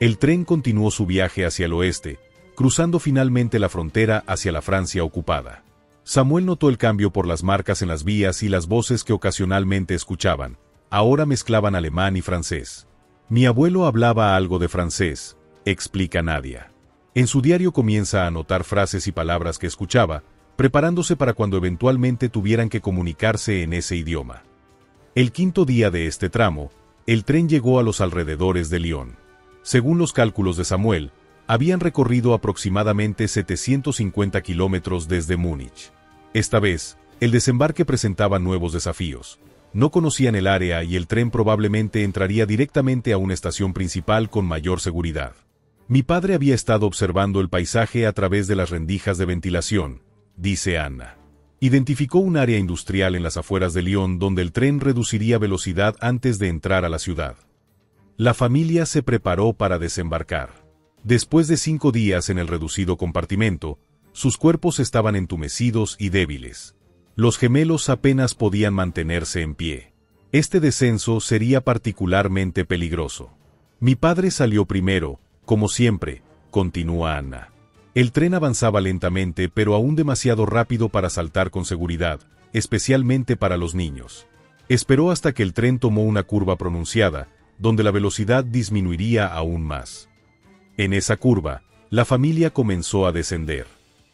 El tren continuó su viaje hacia el oeste, cruzando finalmente la frontera hacia la Francia ocupada. Samuel notó el cambio por las marcas en las vías y las voces que ocasionalmente escuchaban. Ahora mezclaban alemán y francés. Mi abuelo hablaba algo de francés, explica Nadia. En su diario comienza a anotar frases y palabras que escuchaba, preparándose para cuando eventualmente tuvieran que comunicarse en ese idioma. El quinto día de este tramo, el tren llegó a los alrededores de Lyon. Según los cálculos de Samuel, habían recorrido aproximadamente 750 kilómetros desde Múnich. Esta vez, el desembarque presentaba nuevos desafíos. No conocían el área y el tren probablemente entraría directamente a una estación principal con mayor seguridad. Mi padre había estado observando el paisaje a través de las rendijas de ventilación, dice Anna. Identificó un área industrial en las afueras de Lyon donde el tren reduciría velocidad antes de entrar a la ciudad. La familia se preparó para desembarcar. Después de 5 días en el reducido compartimento, sus cuerpos estaban entumecidos y débiles. Los gemelos apenas podían mantenerse en pie. Este descenso sería particularmente peligroso. Mi padre salió primero, como siempre, continúa Anna. El tren avanzaba lentamente pero aún demasiado rápido para saltar con seguridad, especialmente para los niños. Esperó hasta que el tren tomó una curva pronunciada, donde la velocidad disminuiría aún más. En esa curva, la familia comenzó a descender.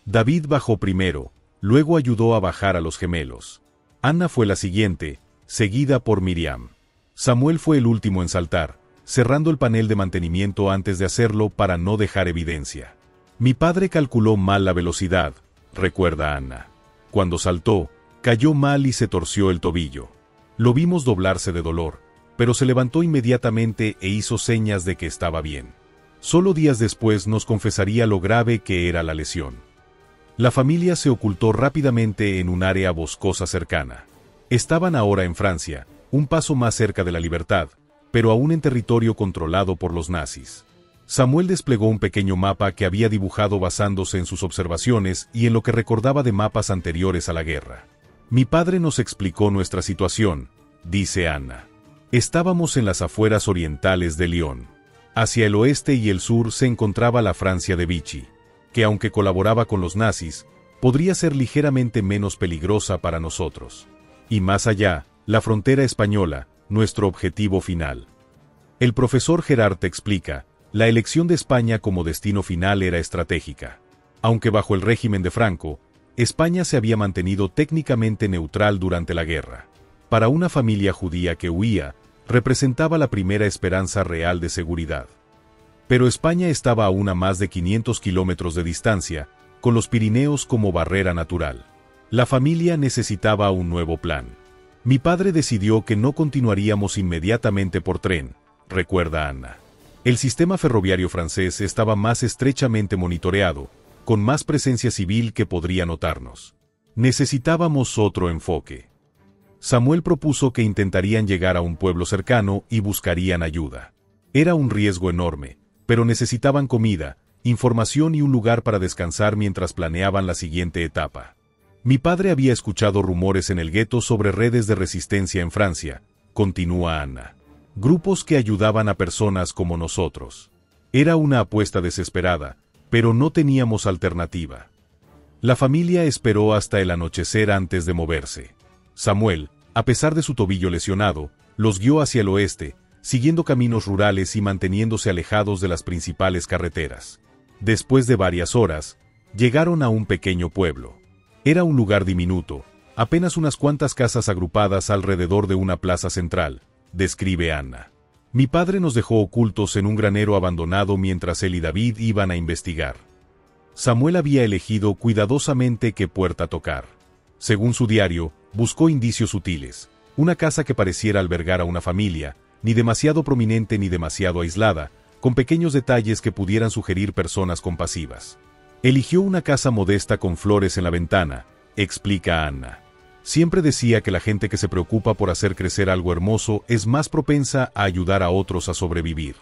David bajó primero, luego ayudó a bajar a los gemelos. Anna fue la siguiente, seguida por Miriam. Samuel fue el último en saltar, cerrando el panel de mantenimiento antes de hacerlo para no dejar evidencia. Mi padre calculó mal la velocidad, recuerda Anna. Cuando saltó, cayó mal y se torció el tobillo. Lo vimos doblarse de dolor, pero se levantó inmediatamente e hizo señas de que estaba bien. Solo días después nos confesaría lo grave que era la lesión. La familia se ocultó rápidamente en un área boscosa cercana. Estaban ahora en Francia, un paso más cerca de la libertad, pero aún en territorio controlado por los nazis. Samuel desplegó un pequeño mapa que había dibujado basándose en sus observaciones y en lo que recordaba de mapas anteriores a la guerra. Mi padre nos explicó nuestra situación, dice Anna. Estábamos en las afueras orientales de Lyon. Hacia el oeste y el sur se encontraba la Francia de Vichy, que aunque colaboraba con los nazis, podría ser ligeramente menos peligrosa para nosotros. Y más allá, la frontera española, nuestro objetivo final. El profesor Gerard explica, la elección de España como destino final era estratégica. Aunque bajo el régimen de Franco, España se había mantenido técnicamente neutral durante la guerra. Para una familia judía que huía, representaba la primera esperanza real de seguridad. Pero España estaba aún a más de 500 kilómetros de distancia, con los Pirineos como barrera natural. La familia necesitaba un nuevo plan. Mi padre decidió que no continuaríamos inmediatamente por tren, recuerda Anna. El sistema ferroviario francés estaba más estrechamente monitoreado, con más presencia civil que podría notarnos. Necesitábamos otro enfoque. Samuel propuso que intentarían llegar a un pueblo cercano y buscarían ayuda. Era un riesgo enorme, pero necesitaban comida, información y un lugar para descansar mientras planeaban la siguiente etapa. Mi padre había escuchado rumores en el gueto sobre redes de resistencia en Francia, continúa Anna. Grupos que ayudaban a personas como nosotros. Era una apuesta desesperada, pero no teníamos alternativa. La familia esperó hasta el anochecer antes de moverse. Samuel, a pesar de su tobillo lesionado, los guió hacia el oeste, siguiendo caminos rurales y manteniéndose alejados de las principales carreteras. Después de varias horas, llegaron a un pequeño pueblo. Era un lugar diminuto, apenas unas cuantas casas agrupadas alrededor de una plaza central, describe Anna. Mi padre nos dejó ocultos en un granero abandonado mientras él y David iban a investigar. Samuel había elegido cuidadosamente qué puerta tocar. Según su diario, buscó indicios sutiles, una casa que pareciera albergar a una familia, ni demasiado prominente ni demasiado aislada, con pequeños detalles que pudieran sugerir personas compasivas. Eligió una casa modesta con flores en la ventana, explica Anna. Siempre decía que la gente que se preocupa por hacer crecer algo hermoso es más propensa a ayudar a otros a sobrevivir.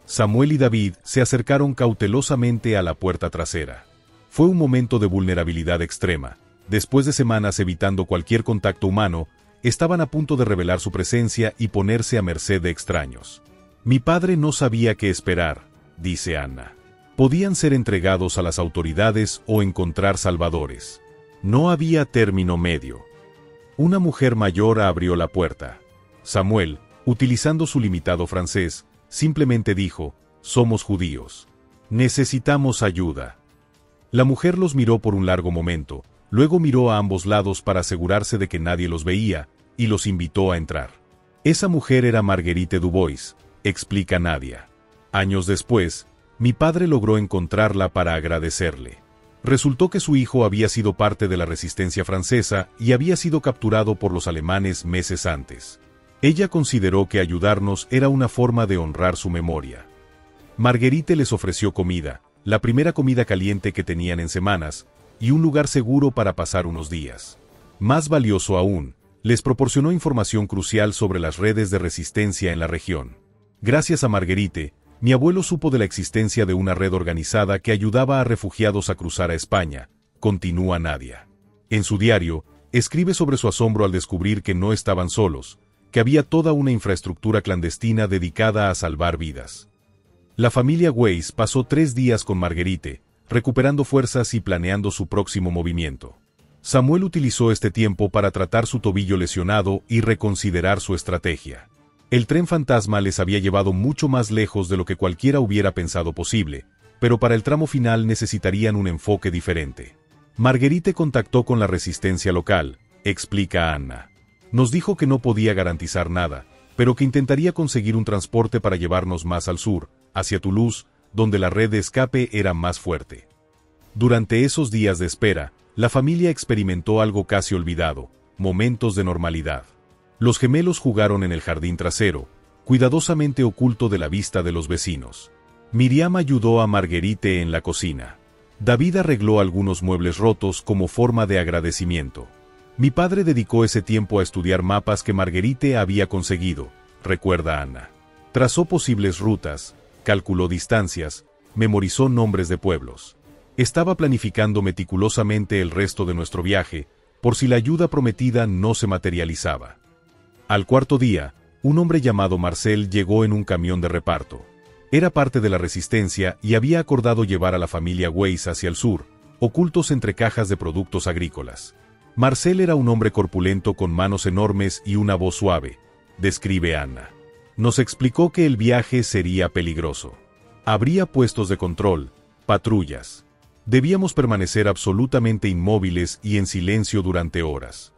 Samuel y David se acercaron cautelosamente a la puerta trasera. Fue un momento de vulnerabilidad extrema. Después de semanas evitando cualquier contacto humano, estaban a punto de revelar su presencia y ponerse a merced de extraños. Mi padre no sabía qué esperar, dice Anna. Podían ser entregados a las autoridades o encontrar salvadores. No había término medio. Una mujer mayor abrió la puerta. Samuel, utilizando su limitado francés, simplemente dijo: «Somos judíos. Necesitamos ayuda». La mujer los miró por un largo momento, luego miró a ambos lados para asegurarse de que nadie los veía, y los invitó a entrar. Esa mujer era Marguerite Dubois, explica Nadia. Años después, mi padre logró encontrarla para agradecerle. Resultó que su hijo había sido parte de la resistencia francesa y había sido capturado por los alemanes meses antes. Ella consideró que ayudarnos era una forma de honrar su memoria. Marguerite les ofreció comida, la primera comida caliente que tenían en semanas, y un lugar seguro para pasar unos días. Más valioso aún, les proporcionó información crucial sobre las redes de resistencia en la región. Gracias a Marguerite, mi abuelo supo de la existencia de una red organizada que ayudaba a refugiados a cruzar a España, continúa Nadia. En su diario, escribe sobre su asombro al descubrir que no estaban solos, que había toda una infraestructura clandestina dedicada a salvar vidas. La familia Weiss pasó 3 días con Marguerite, recuperando fuerzas y planeando su próximo movimiento. Samuel utilizó este tiempo para tratar su tobillo lesionado y reconsiderar su estrategia. El tren fantasma les había llevado mucho más lejos de lo que cualquiera hubiera pensado posible, pero para el tramo final necesitarían un enfoque diferente. Marguerite contactó con la resistencia local, explica Anna. Nos dijo que no podía garantizar nada, pero que intentaría conseguir un transporte para llevarnos más al sur, hacia Toulouse, donde la red de escape era más fuerte. Durante esos días de espera, la familia experimentó algo casi olvidado: momentos de normalidad. Los gemelos jugaron en el jardín trasero, cuidadosamente oculto de la vista de los vecinos. Miriam ayudó a Marguerite en la cocina. David arregló algunos muebles rotos como forma de agradecimiento. Mi padre dedicó ese tiempo a estudiar mapas que Marguerite había conseguido, recuerda Anna. Trazó posibles rutas, calculó distancias, memorizó nombres de pueblos. Estaba planificando meticulosamente el resto de nuestro viaje, por si la ayuda prometida no se materializaba. Al cuarto día, un hombre llamado Marcel llegó en un camión de reparto. Era parte de la resistencia y había acordado llevar a la familia Weiss hacia el sur, ocultos entre cajas de productos agrícolas. Marcel era un hombre corpulento con manos enormes y una voz suave, describe Anna. Nos explicó que el viaje sería peligroso. Habría puestos de control, patrullas. Debíamos permanecer absolutamente inmóviles y en silencio durante horas.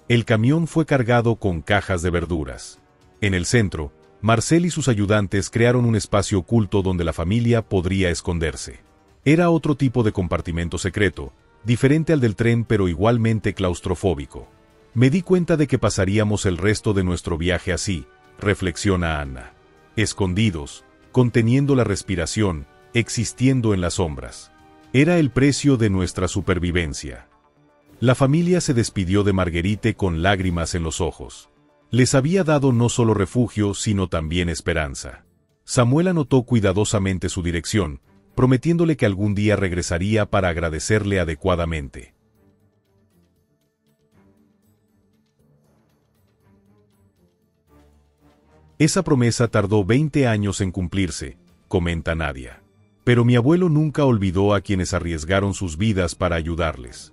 El camión fue cargado con cajas de verduras. En el centro, Marcel y sus ayudantes crearon un espacio oculto donde la familia podría esconderse. Era otro tipo de compartimento secreto, diferente al del tren pero igualmente claustrofóbico. Me di cuenta de que pasaríamos el resto de nuestro viaje así, reflexiona Anna. Escondidos, conteniendo la respiración, existiendo en las sombras. Era el precio de nuestra supervivencia. La familia se despidió de Marguerite con lágrimas en los ojos. Les había dado no solo refugio, sino también esperanza. Samuel anotó cuidadosamente su dirección, prometiéndole que algún día regresaría para agradecerle adecuadamente. Esa promesa tardó 20 años en cumplirse, comenta Nadia. Pero mi abuelo nunca olvidó a quienes arriesgaron sus vidas para ayudarles.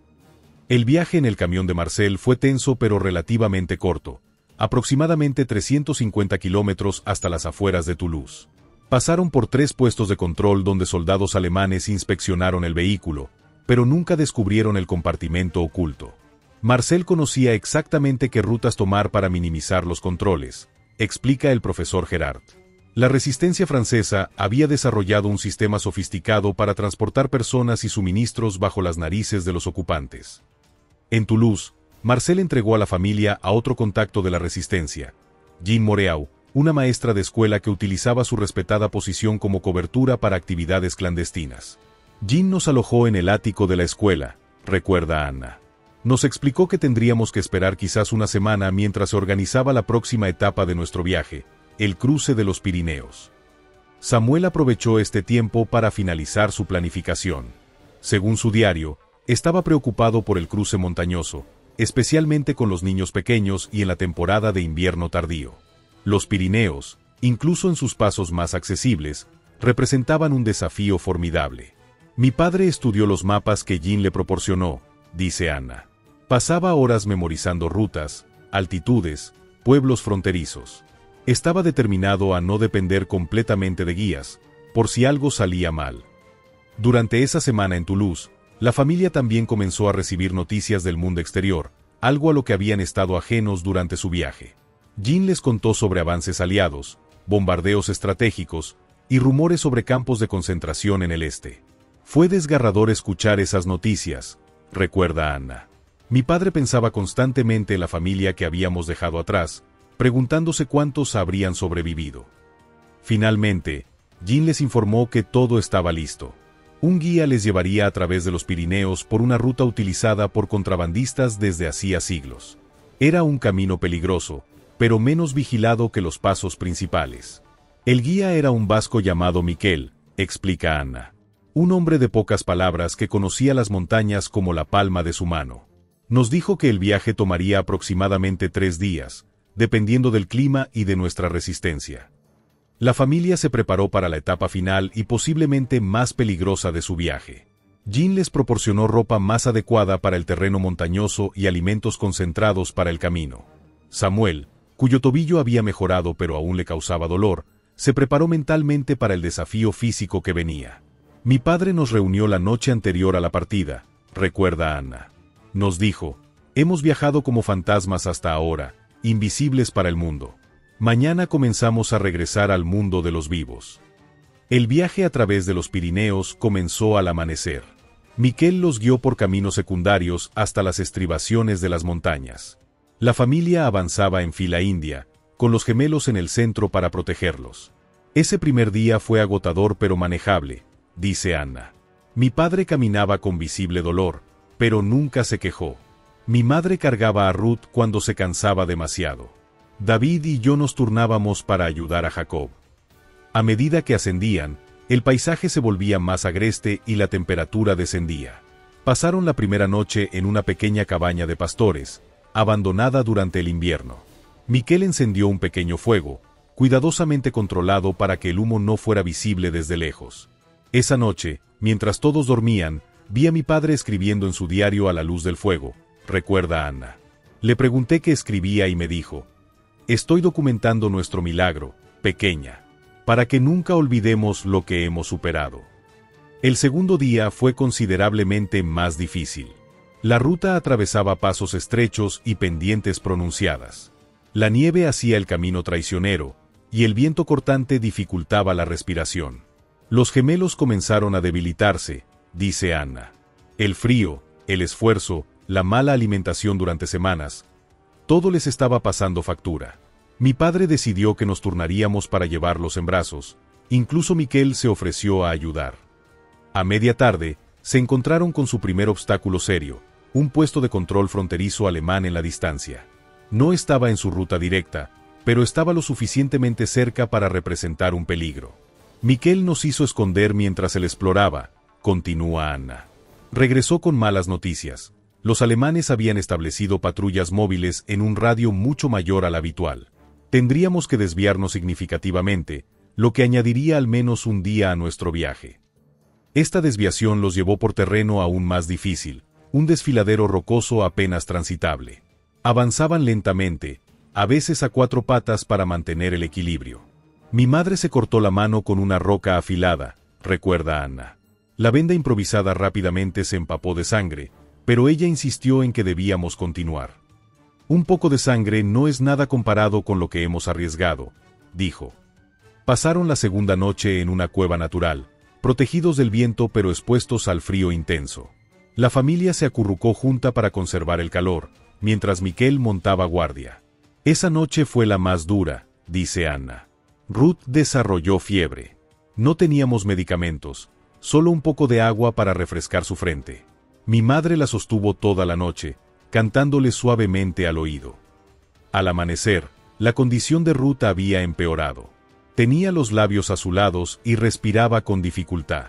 El viaje en el camión de Marcel fue tenso pero relativamente corto, aproximadamente 350 kilómetros hasta las afueras de Toulouse. Pasaron por 3 puestos de control donde soldados alemanes inspeccionaron el vehículo, pero nunca descubrieron el compartimento oculto. Marcel conocía exactamente qué rutas tomar para minimizar los controles, explica el profesor Gerard. La resistencia francesa había desarrollado un sistema sofisticado para transportar personas y suministros bajo las narices de los ocupantes. En Toulouse, Marcel entregó a la familia a otro contacto de la resistencia, Jean Moreau, una maestra de escuela que utilizaba su respetada posición como cobertura para actividades clandestinas. Jean nos alojó en el ático de la escuela, recuerda Anna. Nos explicó que tendríamos que esperar quizás una semana mientras se organizaba la próxima etapa de nuestro viaje, el cruce de los Pirineos. Samuel aprovechó este tiempo para finalizar su planificación. Según su diario, estaba preocupado por el cruce montañoso, especialmente con los niños pequeños y en la temporada de invierno tardío. Los Pirineos, incluso en sus pasos más accesibles, representaban un desafío formidable. Mi padre estudió los mapas que Jean le proporcionó, dice Anna. Pasaba horas memorizando rutas, altitudes, pueblos fronterizos. Estaba determinado a no depender completamente de guías, por si algo salía mal. Durante esa semana en Toulouse, la familia también comenzó a recibir noticias del mundo exterior, algo a lo que habían estado ajenos durante su viaje. Jean les contó sobre avances aliados, bombardeos estratégicos y rumores sobre campos de concentración en el este. Fue desgarrador escuchar esas noticias, recuerda Anna. Mi padre pensaba constantemente en la familia que habíamos dejado atrás, preguntándose cuántos habrían sobrevivido. Finalmente, Jean les informó que todo estaba listo. Un guía les llevaría a través de los Pirineos por una ruta utilizada por contrabandistas desde hacía siglos. Era un camino peligroso, pero menos vigilado que los pasos principales. El guía era un vasco llamado Miquel, explica Anna. Un hombre de pocas palabras que conocía las montañas como la palma de su mano. Nos dijo que el viaje tomaría aproximadamente 3 días, dependiendo del clima y de nuestra resistencia. La familia se preparó para la etapa final y posiblemente más peligrosa de su viaje. Jean les proporcionó ropa más adecuada para el terreno montañoso y alimentos concentrados para el camino. Samuel, cuyo tobillo había mejorado pero aún le causaba dolor, se preparó mentalmente para el desafío físico que venía. Mi padre nos reunió la noche anterior a la partida, recuerda Anna. Nos dijo, hemos viajado como fantasmas hasta ahora, invisibles para el mundo. Mañana comenzamos a regresar al mundo de los vivos. El viaje a través de los Pirineos comenzó al amanecer. Miquel los guió por caminos secundarios hasta las estribaciones de las montañas. La familia avanzaba en fila india, con los gemelos en el centro para protegerlos. Ese primer día fue agotador pero manejable, dice Anna. Mi padre caminaba con visible dolor, pero nunca se quejó. Mi madre cargaba a Ruth cuando se cansaba demasiado. David y yo nos turnábamos para ayudar a Jacob. A medida que ascendían, el paisaje se volvía más agreste y la temperatura descendía. Pasaron la primera noche en una pequeña cabaña de pastores, abandonada durante el invierno. Miquel encendió un pequeño fuego, cuidadosamente controlado para que el humo no fuera visible desde lejos. Esa noche, mientras todos dormían, vi a mi padre escribiendo en su diario a la luz del fuego, recuerda Anna. Le pregunté qué escribía y me dijo, estoy documentando nuestro milagro, pequeña, para que nunca olvidemos lo que hemos superado. El segundo día fue considerablemente más difícil. La ruta atravesaba pasos estrechos y pendientes pronunciadas. La nieve hacía el camino traicionero, y el viento cortante dificultaba la respiración. Los gemelos comenzaron a debilitarse, dice Anna. El frío, el esfuerzo, la mala alimentación durante semanas, todo les estaba pasando factura. Mi padre decidió que nos turnaríamos para llevarlos en brazos, incluso Miquel se ofreció a ayudar. A media tarde, se encontraron con su primer obstáculo serio, un puesto de control fronterizo alemán en la distancia. No estaba en su ruta directa, pero estaba lo suficientemente cerca para representar un peligro. Miquel nos hizo esconder mientras él exploraba, continúa Anna. Regresó con malas noticias. Los alemanes habían establecido patrullas móviles en un radio mucho mayor al habitual. Tendríamos que desviarnos significativamente, lo que añadiría al menos un día a nuestro viaje. Esta desviación los llevó por terreno aún más difícil, un desfiladero rocoso apenas transitable. Avanzaban lentamente, a veces a 4 patas para mantener el equilibrio. Mi madre se cortó la mano con una roca afilada, recuerda Anna. La venda improvisada rápidamente se empapó de sangre, pero ella insistió en que debíamos continuar. Un poco de sangre no es nada comparado con lo que hemos arriesgado, dijo. Pasaron la segunda noche en una cueva natural, protegidos del viento pero expuestos al frío intenso. La familia se acurrucó junta para conservar el calor, mientras Miquel montaba guardia. Esa noche fue la más dura, dice Anna. Ruth desarrolló fiebre. No teníamos medicamentos, solo un poco de agua para refrescar su frente. Mi madre la sostuvo toda la noche, cantándole suavemente al oído. Al amanecer, la condición de Ruth había empeorado. Tenía los labios azulados y respiraba con dificultad.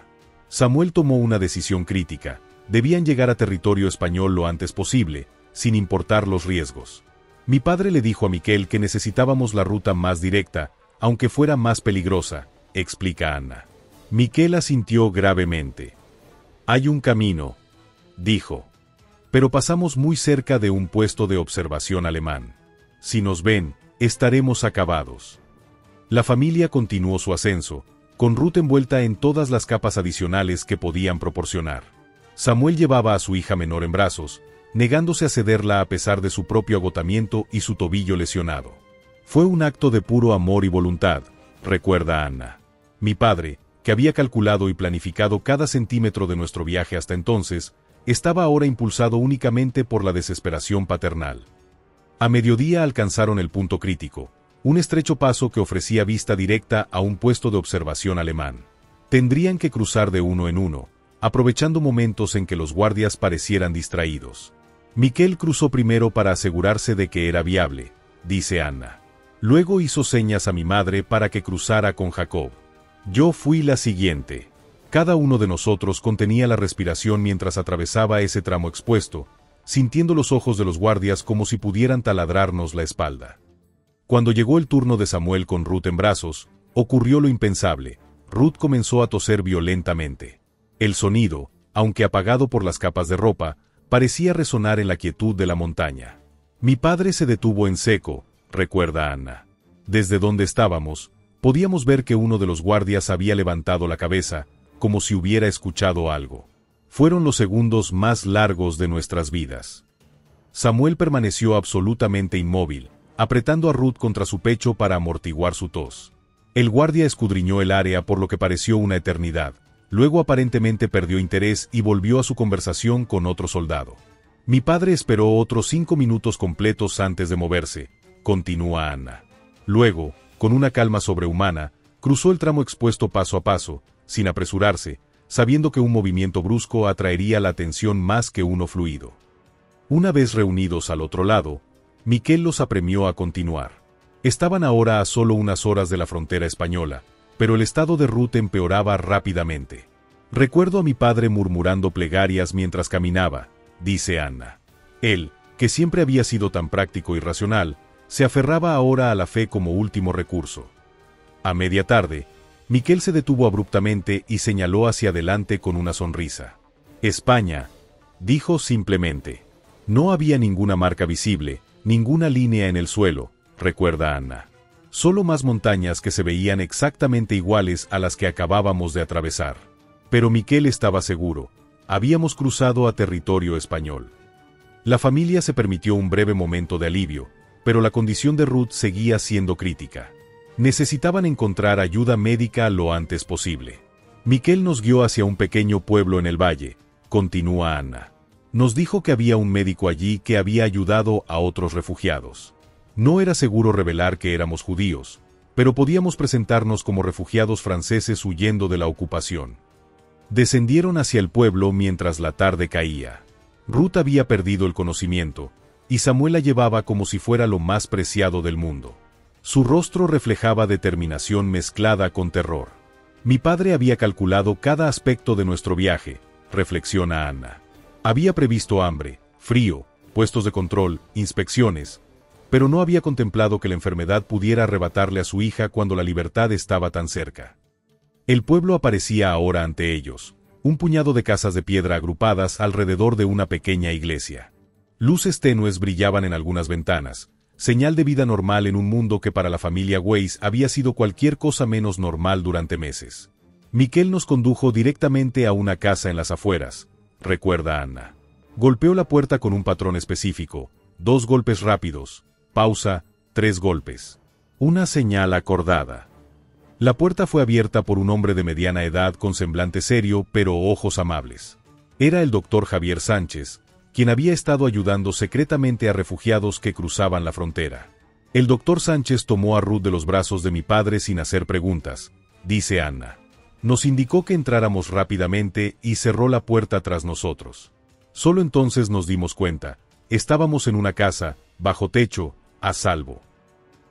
Samuel tomó una decisión crítica. Debían llegar a territorio español lo antes posible, sin importar los riesgos. Mi padre le dijo a Miquel que necesitábamos la ruta más directa, aunque fuera más peligrosa, explica Anna. Miquel asintió gravemente. Hay un camino, dijo. Pero pasamos muy cerca de un puesto de observación alemán. Si nos ven, estaremos acabados. La familia continuó su ascenso, con Ruth envuelta en todas las capas adicionales que podían proporcionar. Samuel llevaba a su hija menor en brazos, negándose a cederla a pesar de su propio agotamiento y su tobillo lesionado. Fue un acto de puro amor y voluntad, recuerda Anna. Mi padre, que había calculado y planificado cada centímetro de nuestro viaje hasta entonces, estaba ahora impulsado únicamente por la desesperación paternal. A mediodía alcanzaron el punto crítico, un estrecho paso que ofrecía vista directa a un puesto de observación alemán. Tendrían que cruzar de uno en uno, aprovechando momentos en que los guardias parecieran distraídos. Miquel cruzó primero para asegurarse de que era viable, dice Anna. Luego hizo señas a mi madre para que cruzara con Jacob. Yo fui la siguiente. Cada uno de nosotros contenía la respiración mientras atravesaba ese tramo expuesto, sintiendo los ojos de los guardias como si pudieran taladrarnos la espalda. Cuando llegó el turno de Samuel con Ruth en brazos, ocurrió lo impensable. Ruth comenzó a toser violentamente. El sonido, aunque apagado por las capas de ropa, parecía resonar en la quietud de la montaña. Mi padre se detuvo en seco, recuerda Anna. Desde donde estábamos, podíamos ver que uno de los guardias había levantado la cabeza, como si hubiera escuchado algo. Fueron los segundos más largos de nuestras vidas. Samuel permaneció absolutamente inmóvil, apretando a Ruth contra su pecho para amortiguar su tos. El guardia escudriñó el área por lo que pareció una eternidad. Luego aparentemente perdió interés y volvió a su conversación con otro soldado. Mi padre esperó otros 5 minutos completos antes de moverse, continúa Anna. Luego, con una calma sobrehumana, cruzó el tramo expuesto paso a paso, sin apresurarse, sabiendo que un movimiento brusco atraería la atención más que uno fluido. Una vez reunidos al otro lado, Miquel los apremió a continuar. Estaban ahora a solo unas horas de la frontera española, pero el estado de Ruth empeoraba rápidamente. Recuerdo a mi padre murmurando plegarias mientras caminaba, dice Anna. Él, que siempre había sido tan práctico y racional, se aferraba ahora a la fe como último recurso. A media tarde, Miquel se detuvo abruptamente y señaló hacia adelante con una sonrisa. España, dijo simplemente. No había ninguna marca visible, ninguna línea en el suelo, recuerda Anna. Solo más montañas que se veían exactamente iguales a las que acabábamos de atravesar. Pero Miquel estaba seguro, habíamos cruzado a territorio español. La familia se permitió un breve momento de alivio, pero la condición de Ruth seguía siendo crítica. Necesitaban encontrar ayuda médica lo antes posible. Miquel nos guió hacia un pequeño pueblo en el valle, continúa Anna. Nos dijo que había un médico allí que había ayudado a otros refugiados. No era seguro revelar que éramos judíos, pero podíamos presentarnos como refugiados franceses huyendo de la ocupación. Descendieron hacia el pueblo mientras la tarde caía. Ruth había perdido el conocimiento, y Samuel la llevaba como si fuera lo más preciado del mundo. Su rostro reflejaba determinación mezclada con terror. Mi padre había calculado cada aspecto de nuestro viaje, reflexiona Anna. Había previsto hambre, frío, puestos de control, inspecciones, pero no había contemplado que la enfermedad pudiera arrebatarle a su hija cuando la libertad estaba tan cerca. El pueblo aparecía ahora ante ellos, un puñado de casas de piedra agrupadas alrededor de una pequeña iglesia. Luces tenues brillaban en algunas ventanas, señal de vida normal en un mundo que para la familia Weiss había sido cualquier cosa menos normal durante meses. Miquel nos condujo directamente a una casa en las afueras, recuerda Anna. Golpeó la puerta con un patrón específico, 2 golpes rápidos, pausa, 3 golpes. Una señal acordada. La puerta fue abierta por un hombre de mediana edad con semblante serio pero ojos amables. Era el doctor Javier Sánchez, quien había estado ayudando secretamente a refugiados que cruzaban la frontera. El doctor Sánchez tomó a Ruth de los brazos de mi padre sin hacer preguntas, dice Anna. Nos indicó que entráramos rápidamente y cerró la puerta tras nosotros. Solo entonces nos dimos cuenta, Estábamos en una casa, bajo techo, a salvo.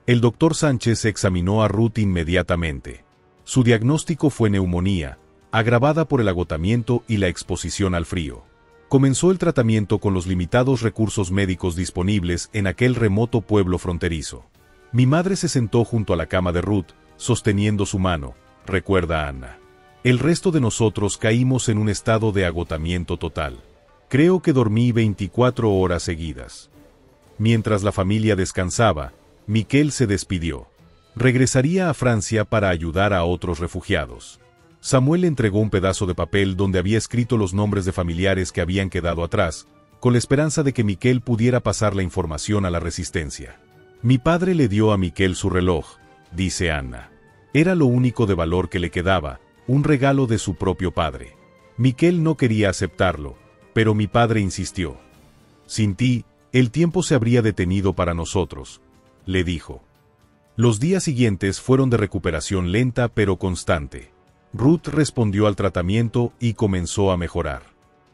El doctor Sánchez examinó a Ruth inmediatamente. Su diagnóstico fue neumonía, agravada por el agotamiento y la exposición al frío. Comenzó el tratamiento con los limitados recursos médicos disponibles en aquel remoto pueblo fronterizo. Mi madre se sentó junto a la cama de Ruth, sosteniendo su mano, recuerda Anna. El resto de nosotros caímos en un estado de agotamiento total. Creo que dormí 24 horas seguidas. Mientras la familia descansaba, Miquel se despidió. Regresaría a Francia para ayudar a otros refugiados. Samuel le entregó un pedazo de papel donde había escrito los nombres de familiares que habían quedado atrás, con la esperanza de que Miquel pudiera pasar la información a la resistencia. Mi padre le dio a Miquel su reloj, dice Anna. Era lo único de valor que le quedaba, un regalo de su propio padre. Miquel no quería aceptarlo, pero mi padre insistió. Sin ti, el tiempo se habría detenido para nosotros, le dijo. Los días siguientes fueron de recuperación lenta pero constante. Ruth respondió al tratamiento y comenzó a mejorar.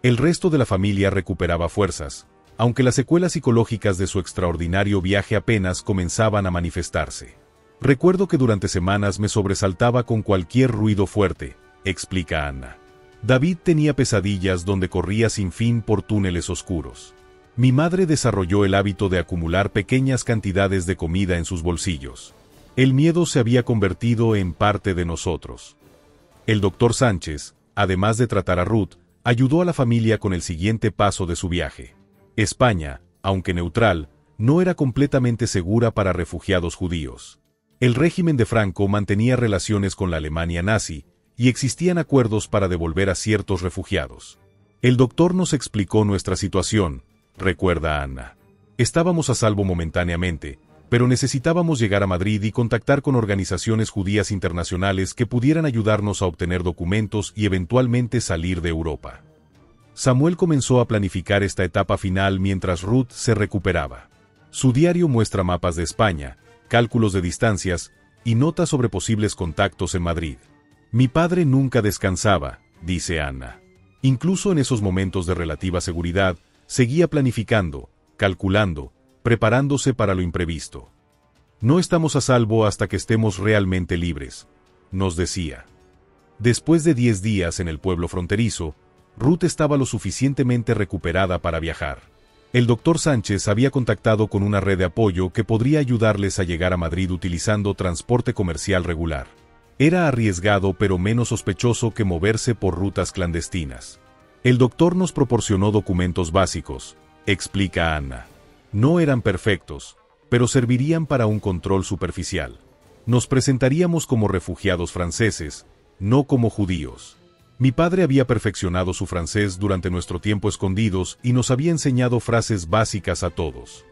El resto de la familia recuperaba fuerzas, aunque las secuelas psicológicas de su extraordinario viaje apenas comenzaban a manifestarse. Recuerdo que durante semanas me sobresaltaba con cualquier ruido fuerte, explica Anna. David tenía pesadillas donde corría sin fin por túneles oscuros. Mi madre desarrolló el hábito de acumular pequeñas cantidades de comida en sus bolsillos. El miedo se había convertido en parte de nosotros. El doctor Sánchez, además de tratar a Ruth, ayudó a la familia con el siguiente paso de su viaje. España, aunque neutral, no era completamente segura para refugiados judíos. El régimen de Franco mantenía relaciones con la Alemania nazi, y existían acuerdos para devolver a ciertos refugiados. El doctor nos explicó nuestra situación, recuerda Anna. Estábamos a salvo momentáneamente, pero necesitábamos llegar a Madrid y contactar con organizaciones judías internacionales que pudieran ayudarnos a obtener documentos y eventualmente salir de Europa. Samuel comenzó a planificar esta etapa final mientras Ruth se recuperaba. Su diario muestra mapas de España, cálculos de distancias y notas sobre posibles contactos en Madrid. Mi padre nunca descansaba, dice Anna. Incluso en esos momentos de relativa seguridad, seguía planificando, calculando, preparándose para lo imprevisto. No estamos a salvo hasta que estemos realmente libres, nos decía. Después de 10 días en el pueblo fronterizo, Ruth estaba lo suficientemente recuperada para viajar. El doctor Sánchez había contactado con una red de apoyo que podría ayudarles a llegar a Madrid utilizando transporte comercial regular. Era arriesgado pero menos sospechoso que moverse por rutas clandestinas. El doctor nos proporcionó documentos básicos, explica Anna. No eran perfectos, pero servirían para un control superficial. Nos presentaríamos como refugiados franceses, no como judíos. Mi padre había perfeccionado su francés durante nuestro tiempo escondidos y nos había enseñado frases básicas a todos.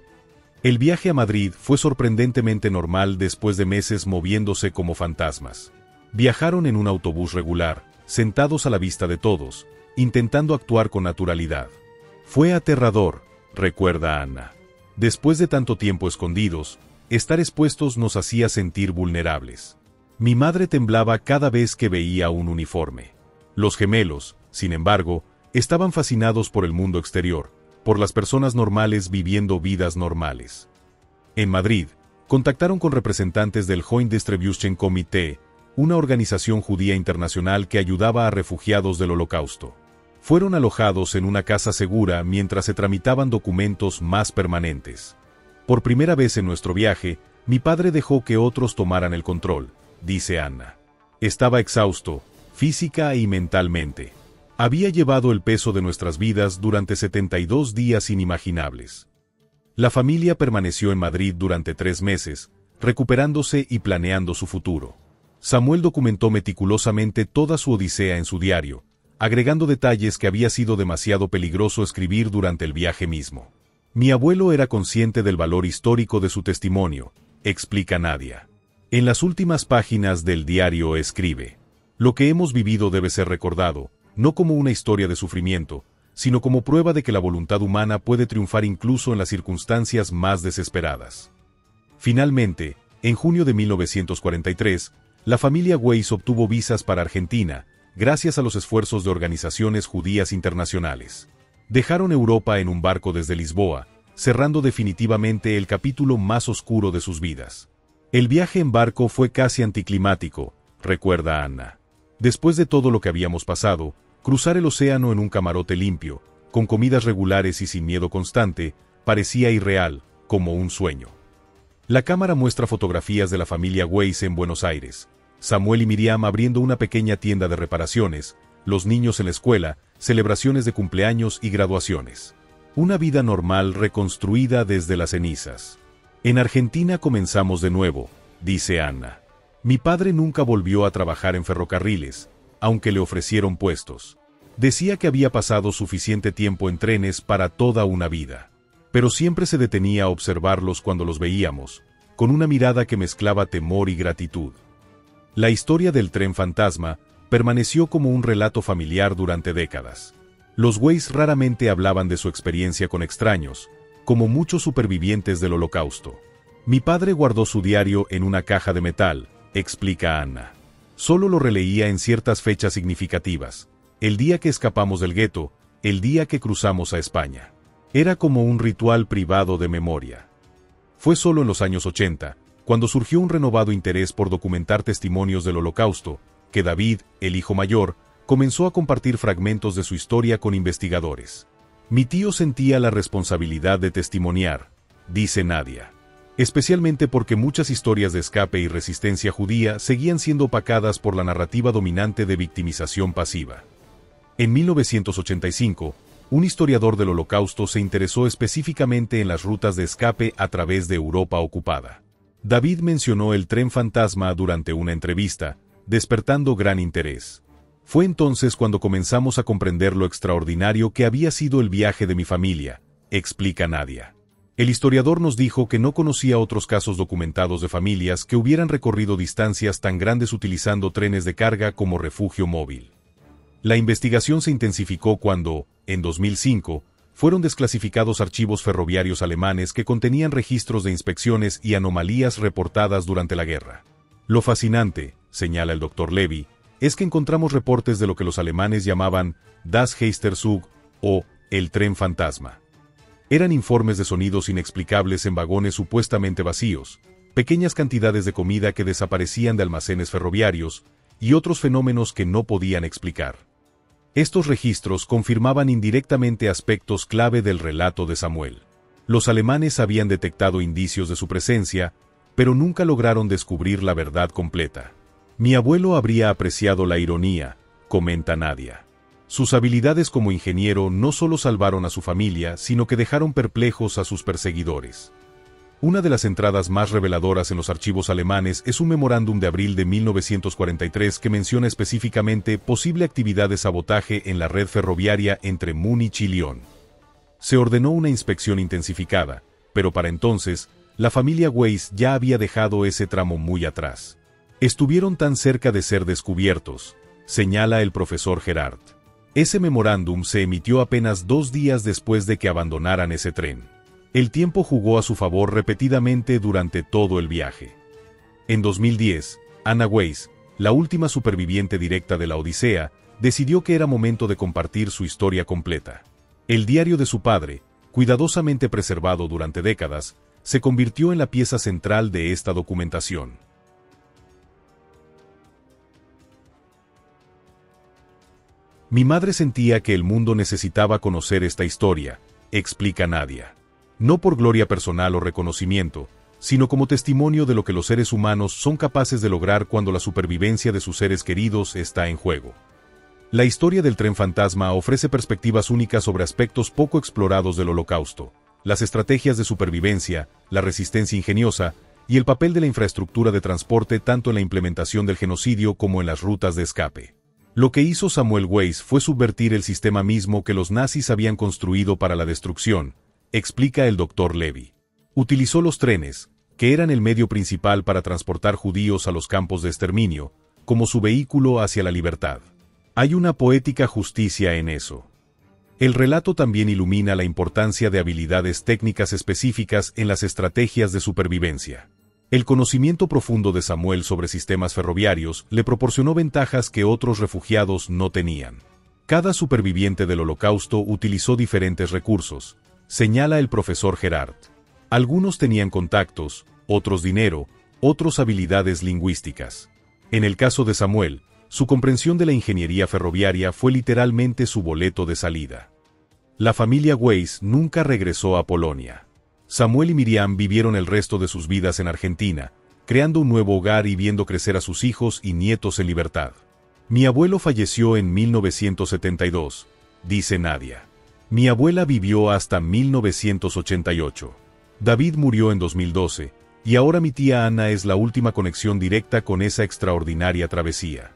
El viaje a Madrid fue sorprendentemente normal después de meses moviéndose como fantasmas. Viajaron en un autobús regular, sentados a la vista de todos, intentando actuar con naturalidad. Fue aterrador, recuerda Anna. Después de tanto tiempo escondidos, estar expuestos nos hacía sentir vulnerables. Mi madre temblaba cada vez que veía un uniforme. Los gemelos, sin embargo, estaban fascinados por el mundo exterior, por las personas normales viviendo vidas normales. En Madrid, contactaron con representantes del Joint Distribution Committee, una organización judía internacional que ayudaba a refugiados del Holocausto. Fueron alojados en una casa segura mientras se tramitaban documentos más permanentes. Por primera vez en nuestro viaje, mi padre dejó que otros tomaran el control, dice Anna. Estaba exhausto, física y mentalmente. Había llevado el peso de nuestras vidas durante 72 días inimaginables. La familia permaneció en Madrid durante 3 meses, recuperándose y planeando su futuro. Samuel documentó meticulosamente toda su odisea en su diario, agregando detalles que había sido demasiado peligroso escribir durante el viaje mismo. Mi abuelo era consciente del valor histórico de su testimonio, explica Nadia. En las últimas páginas del diario escribe: lo que hemos vivido debe ser recordado, no como una historia de sufrimiento, sino como prueba de que la voluntad humana puede triunfar incluso en las circunstancias más desesperadas. Finalmente, en junio de 1943, la familia Weiss obtuvo visas para Argentina, gracias a los esfuerzos de organizaciones judías internacionales. Dejaron Europa en un barco desde Lisboa, cerrando definitivamente el capítulo más oscuro de sus vidas. El viaje en barco fue casi anticlimático, recuerda Anna. Después de todo lo que habíamos pasado, cruzar el océano en un camarote limpio, con comidas regulares y sin miedo constante, parecía irreal, como un sueño. La cámara muestra fotografías de la familia Weiss en Buenos Aires, Samuel y Miriam abriendo una pequeña tienda de reparaciones, los niños en la escuela, celebraciones de cumpleaños y graduaciones. Una vida normal reconstruida desde las cenizas. En Argentina comenzamos de nuevo, dice Anna. Mi padre nunca volvió a trabajar en ferrocarriles, aunque le ofrecieron puestos. Decía que había pasado suficiente tiempo en trenes para toda una vida. Pero siempre se detenía a observarlos cuando los veíamos, con una mirada que mezclaba temor y gratitud. La historia del tren fantasma permaneció como un relato familiar durante décadas. Los Weiss raramente hablaban de su experiencia con extraños, como muchos supervivientes del Holocausto. Mi padre guardó su diario en una caja de metal, explica Anna. Solo lo releía en ciertas fechas significativas, el día que escapamos del gueto, el día que cruzamos a España. Era como un ritual privado de memoria. Fue solo en los años 80, cuando surgió un renovado interés por documentar testimonios del Holocausto, que David, el hijo mayor, comenzó a compartir fragmentos de su historia con investigadores. Mi tío sentía la responsabilidad de testimoniar, dice Nadia. Especialmente porque muchas historias de escape y resistencia judía seguían siendo opacadas por la narrativa dominante de victimización pasiva. En 1985, un historiador del Holocausto se interesó específicamente en las rutas de escape a través de Europa ocupada. David mencionó el tren fantasma durante una entrevista, despertando gran interés. Fue entonces cuando comenzamos a comprender lo extraordinario que había sido el viaje de mi familia, explica Nadia. El historiador nos dijo que no conocía otros casos documentados de familias que hubieran recorrido distancias tan grandes utilizando trenes de carga como refugio móvil. La investigación se intensificó cuando, en 2005, fueron desclasificados archivos ferroviarios alemanes que contenían registros de inspecciones y anomalías reportadas durante la guerra. Lo fascinante, señala el Dr. Levy, es que encontramos reportes de lo que los alemanes llamaban Das Geisterzug o el tren fantasma. Eran informes de sonidos inexplicables en vagones supuestamente vacíos, pequeñas cantidades de comida que desaparecían de almacenes ferroviarios y otros fenómenos que no podían explicar. Estos registros confirmaban indirectamente aspectos clave del relato de Samuel. Los alemanes habían detectado indicios de su presencia, pero nunca lograron descubrir la verdad completa. Mi abuelo habría apreciado la ironía, comenta Nadia. Sus habilidades como ingeniero no solo salvaron a su familia, sino que dejaron perplejos a sus perseguidores. Una de las entradas más reveladoras en los archivos alemanes es un memorándum de abril de 1943 que menciona específicamente posible actividad de sabotaje en la red ferroviaria entre Múnich y Lyon. Se ordenó una inspección intensificada, pero para entonces, la familia Weiss ya había dejado ese tramo muy atrás. Estuvieron tan cerca de ser descubiertos, señala el profesor Gerard. Ese memorándum se emitió apenas 2 días después de que abandonaran ese tren. El tiempo jugó a su favor repetidamente durante todo el viaje. En 2010, Anna Weiss, la última superviviente directa de la Odisea, decidió que era momento de compartir su historia completa. El diario de su padre, cuidadosamente preservado durante décadas, se convirtió en la pieza central de esta documentación. Mi madre sentía que el mundo necesitaba conocer esta historia, explica Nadia. No por gloria personal o reconocimiento, sino como testimonio de lo que los seres humanos son capaces de lograr cuando la supervivencia de sus seres queridos está en juego. La historia del tren fantasma ofrece perspectivas únicas sobre aspectos poco explorados del Holocausto, las estrategias de supervivencia, la resistencia ingeniosa y el papel de la infraestructura de transporte tanto en la implementación del genocidio como en las rutas de escape. Lo que hizo Samuel Weiss fue subvertir el sistema mismo que los nazis habían construido para la destrucción, explica el Dr. Levy. Utilizó los trenes, que eran el medio principal para transportar judíos a los campos de exterminio, como su vehículo hacia la libertad. Hay una poética justicia en eso. El relato también ilumina la importancia de habilidades técnicas específicas en las estrategias de supervivencia. El conocimiento profundo de Samuel sobre sistemas ferroviarios le proporcionó ventajas que otros refugiados no tenían. Cada superviviente del Holocausto utilizó diferentes recursos, señala el profesor Gerard. Algunos tenían contactos, otros dinero, otros habilidades lingüísticas. En el caso de Samuel, su comprensión de la ingeniería ferroviaria fue literalmente su boleto de salida. La familia Weiss nunca regresó a Polonia. Samuel y Miriam vivieron el resto de sus vidas en Argentina, creando un nuevo hogar y viendo crecer a sus hijos y nietos en libertad. Mi abuelo falleció en 1972, dice Nadia. Mi abuela vivió hasta 1988. David murió en 2012, y ahora mi tía Ana es la última conexión directa con esa extraordinaria travesía.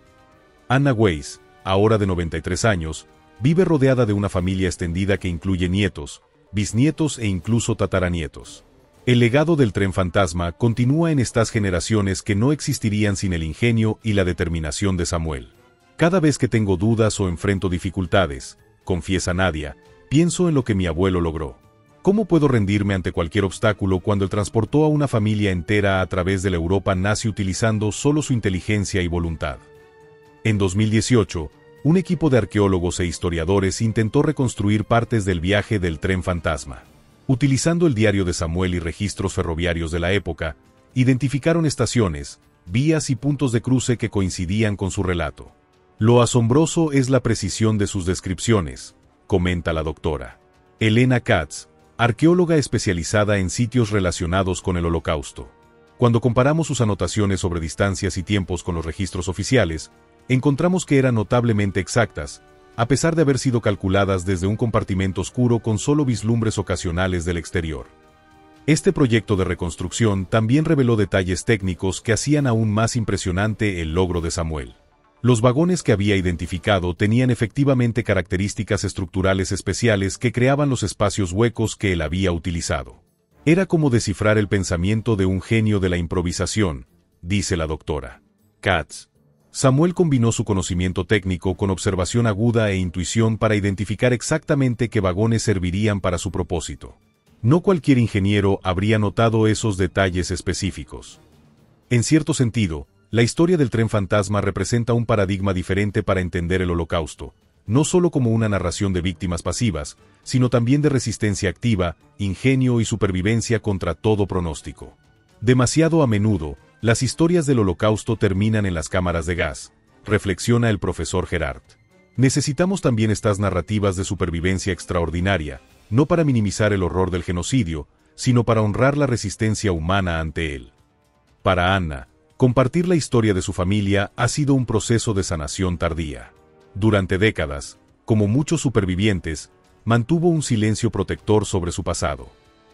Anna Weiss, ahora de 93 años, vive rodeada de una familia extendida que incluye nietos, bisnietos e incluso tataranietos. El legado del tren fantasma continúa en estas generaciones que no existirían sin el ingenio y la determinación de Samuel. Cada vez que tengo dudas o enfrento dificultades, confiesa Nadia, pienso en lo que mi abuelo logró. ¿Cómo puedo rendirme ante cualquier obstáculo cuando él transportó a una familia entera a través de la Europa nazi utilizando solo su inteligencia y voluntad? En 2018, un equipo de arqueólogos e historiadores intentó reconstruir partes del viaje del tren fantasma. Utilizando el diario de Samuel y registros ferroviarios de la época, identificaron estaciones, vías y puntos de cruce que coincidían con su relato. Lo asombroso es la precisión de sus descripciones, comenta la doctora Elena Katz, arqueóloga especializada en sitios relacionados con el Holocausto. Cuando comparamos sus anotaciones sobre distancias y tiempos con los registros oficiales, encontramos que eran notablemente exactas, a pesar de haber sido calculadas desde un compartimento oscuro con solo vislumbres ocasionales del exterior. Este proyecto de reconstrucción también reveló detalles técnicos que hacían aún más impresionante el logro de Samuel. Los vagones que había identificado tenían efectivamente características estructurales especiales que creaban los espacios huecos que él había utilizado. Era como descifrar el pensamiento de un genio de la improvisación, dice la doctora Katz. Samuel combinó su conocimiento técnico con observación aguda e intuición para identificar exactamente qué vagones servirían para su propósito. No cualquier ingeniero habría notado esos detalles específicos. En cierto sentido, la historia del tren fantasma representa un paradigma diferente para entender el Holocausto, no solo como una narración de víctimas pasivas, sino también de resistencia activa, ingenio y supervivencia contra todo pronóstico. Demasiado a menudo, las historias del Holocausto terminan en las cámaras de gas, reflexiona el profesor Gerard. Necesitamos también estas narrativas de supervivencia extraordinaria, no para minimizar el horror del genocidio, sino para honrar la resistencia humana ante él. Para Anna, compartir la historia de su familia ha sido un proceso de sanación tardía. Durante décadas, como muchos supervivientes, mantuvo un silencio protector sobre su pasado.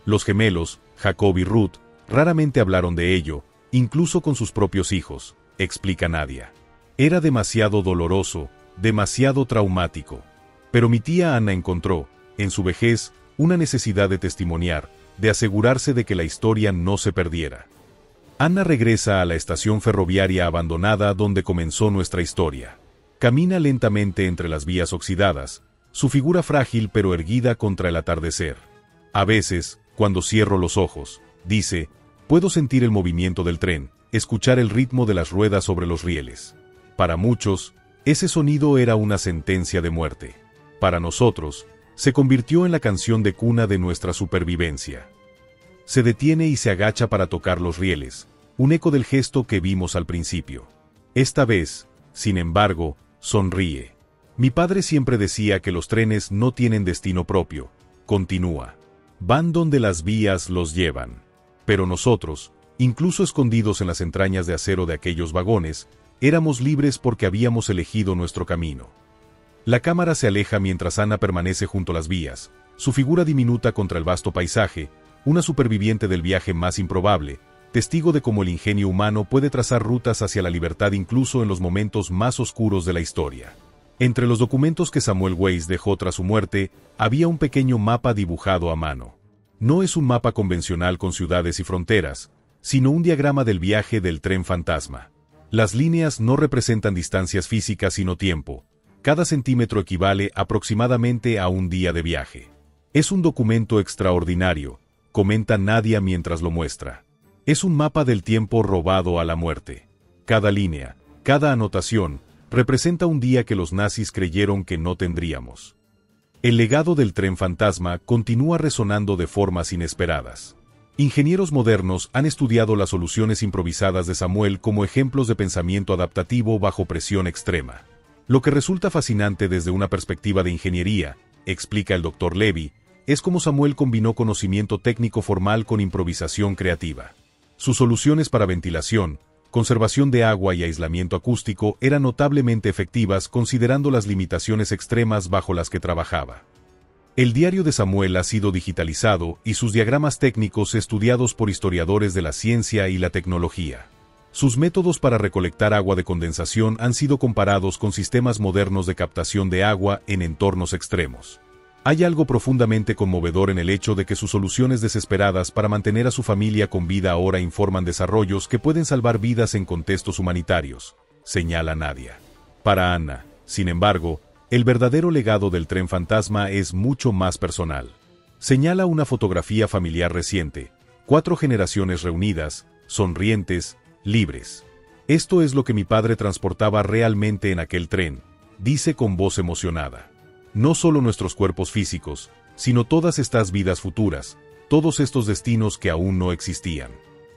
Los gemelos, Jacob y Ruth, raramente hablaron de ello, incluso con sus propios hijos, explica Nadia. Era demasiado doloroso, demasiado traumático. Pero mi tía Ana encontró, en su vejez, una necesidad de testimoniar, de asegurarse de que la historia no se perdiera. Ana regresa a la estación ferroviaria abandonada donde comenzó nuestra historia. Camina lentamente entre las vías oxidadas, su figura frágil pero erguida contra el atardecer. A veces, cuando cierro los ojos, dice, puedo sentir el movimiento del tren, escuchar el ritmo de las ruedas sobre los rieles. Para muchos, ese sonido era una sentencia de muerte. Para nosotros, se convirtió en la canción de cuna de nuestra supervivencia. Se detiene y se agacha para tocar los rieles, un eco del gesto que vimos al principio. Esta vez, sin embargo, sonríe. Mi padre siempre decía que los trenes no tienen destino propio, continúa. Van donde las vías los llevan. Pero nosotros, incluso escondidos en las entrañas de acero de aquellos vagones, éramos libres porque habíamos elegido nuestro camino. La cámara se aleja mientras Ana permanece junto a las vías, su figura diminuta contra el vasto paisaje, una superviviente del viaje más improbable, testigo de cómo el ingenio humano puede trazar rutas hacia la libertad incluso en los momentos más oscuros de la historia. Entre los documentos que Samuel Weiss dejó tras su muerte, había un pequeño mapa dibujado a mano. No es un mapa convencional con ciudades y fronteras, sino un diagrama del viaje del tren fantasma. Las líneas no representan distancias físicas sino tiempo. Cada centímetro equivale aproximadamente a un día de viaje. Es un documento extraordinario, comenta Nadia mientras lo muestra. Es un mapa del tiempo robado a la muerte. Cada línea, cada anotación, representa un día que los nazis creyeron que no tendríamos. El legado del tren fantasma continúa resonando de formas inesperadas. Ingenieros modernos han estudiado las soluciones improvisadas de Samuel como ejemplos de pensamiento adaptativo bajo presión extrema. Lo que resulta fascinante desde una perspectiva de ingeniería, explica el Dr. Levy, es cómo Samuel combinó conocimiento técnico formal con improvisación creativa. Sus soluciones para ventilación, conservación de agua y aislamiento acústico eran notablemente efectivas considerando las limitaciones extremas bajo las que trabajaba. El diario de Samuel ha sido digitalizado y sus diagramas técnicos estudiados por historiadores de la ciencia y la tecnología. Sus métodos para recolectar agua de condensación han sido comparados con sistemas modernos de captación de agua en entornos extremos. Hay algo profundamente conmovedor en el hecho de que sus soluciones desesperadas para mantener a su familia con vida ahora informan desarrollos que pueden salvar vidas en contextos humanitarios, señala Nadia. Para Anna, sin embargo, el verdadero legado del tren fantasma es mucho más personal. Señala una fotografía familiar reciente, 4 generaciones reunidas, sonrientes, libres. Esto es lo que mi padre transportaba realmente en aquel tren, dice con voz emocionada. No solo nuestros cuerpos físicos, sino todas estas vidas futuras, todos estos destinos que aún no existían.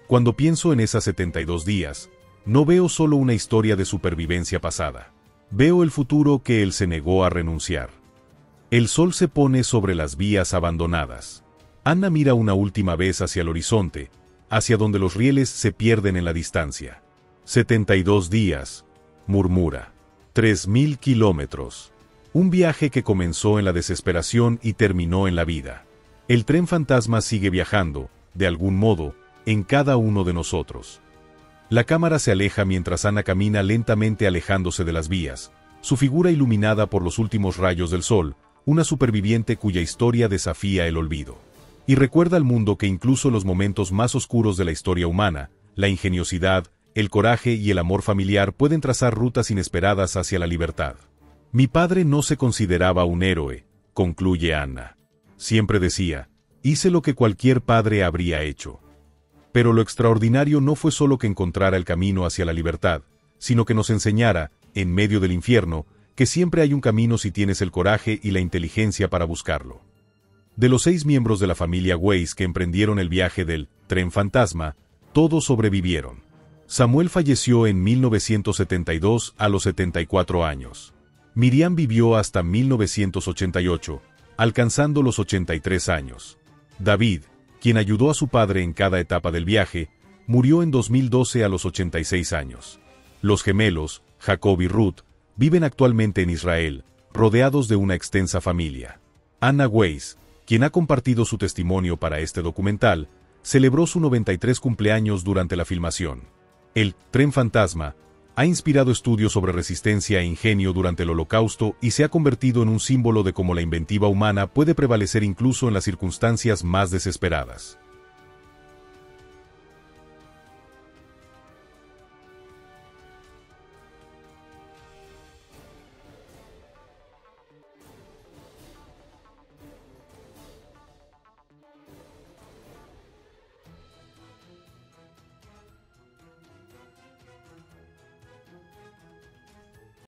Cuando pienso en esas 72 días, no veo solo una historia de supervivencia pasada. Veo el futuro que él se negó a renunciar. El sol se pone sobre las vías abandonadas. Anna mira una última vez hacia el horizonte, hacia donde los rieles se pierden en la distancia. 72 días, murmura. 3000 kilómetros. Un viaje que comenzó en la desesperación y terminó en la vida. El tren fantasma sigue viajando, de algún modo, en cada uno de nosotros. La cámara se aleja mientras Anna camina lentamente alejándose de las vías, su figura iluminada por los últimos rayos del sol, una superviviente cuya historia desafía el olvido. Y recuerda al mundo que incluso en los momentos más oscuros de la historia humana, la ingeniosidad, el coraje y el amor familiar pueden trazar rutas inesperadas hacia la libertad. Mi padre no se consideraba un héroe, concluye Anna. Siempre decía, hice lo que cualquier padre habría hecho. Pero lo extraordinario no fue solo que encontrara el camino hacia la libertad, sino que nos enseñara, en medio del infierno, que siempre hay un camino si tienes el coraje y la inteligencia para buscarlo. De los 6 miembros de la familia Weiss que emprendieron el viaje del tren fantasma, todos sobrevivieron. Samuel falleció en 1972 a los 74 años. Miriam vivió hasta 1988, alcanzando los 83 años. David, quien ayudó a su padre en cada etapa del viaje, murió en 2012 a los 86 años. Los gemelos, Jacob y Ruth, viven actualmente en Israel, rodeados de una extensa familia. Anna Weiss, quien ha compartido su testimonio para este documental, celebró su 93 cumpleaños durante la filmación. El tren fantasma ha inspirado estudios sobre resistencia e ingenio durante el Holocausto y se ha convertido en un símbolo de cómo la inventiva humana puede prevalecer incluso en las circunstancias más desesperadas.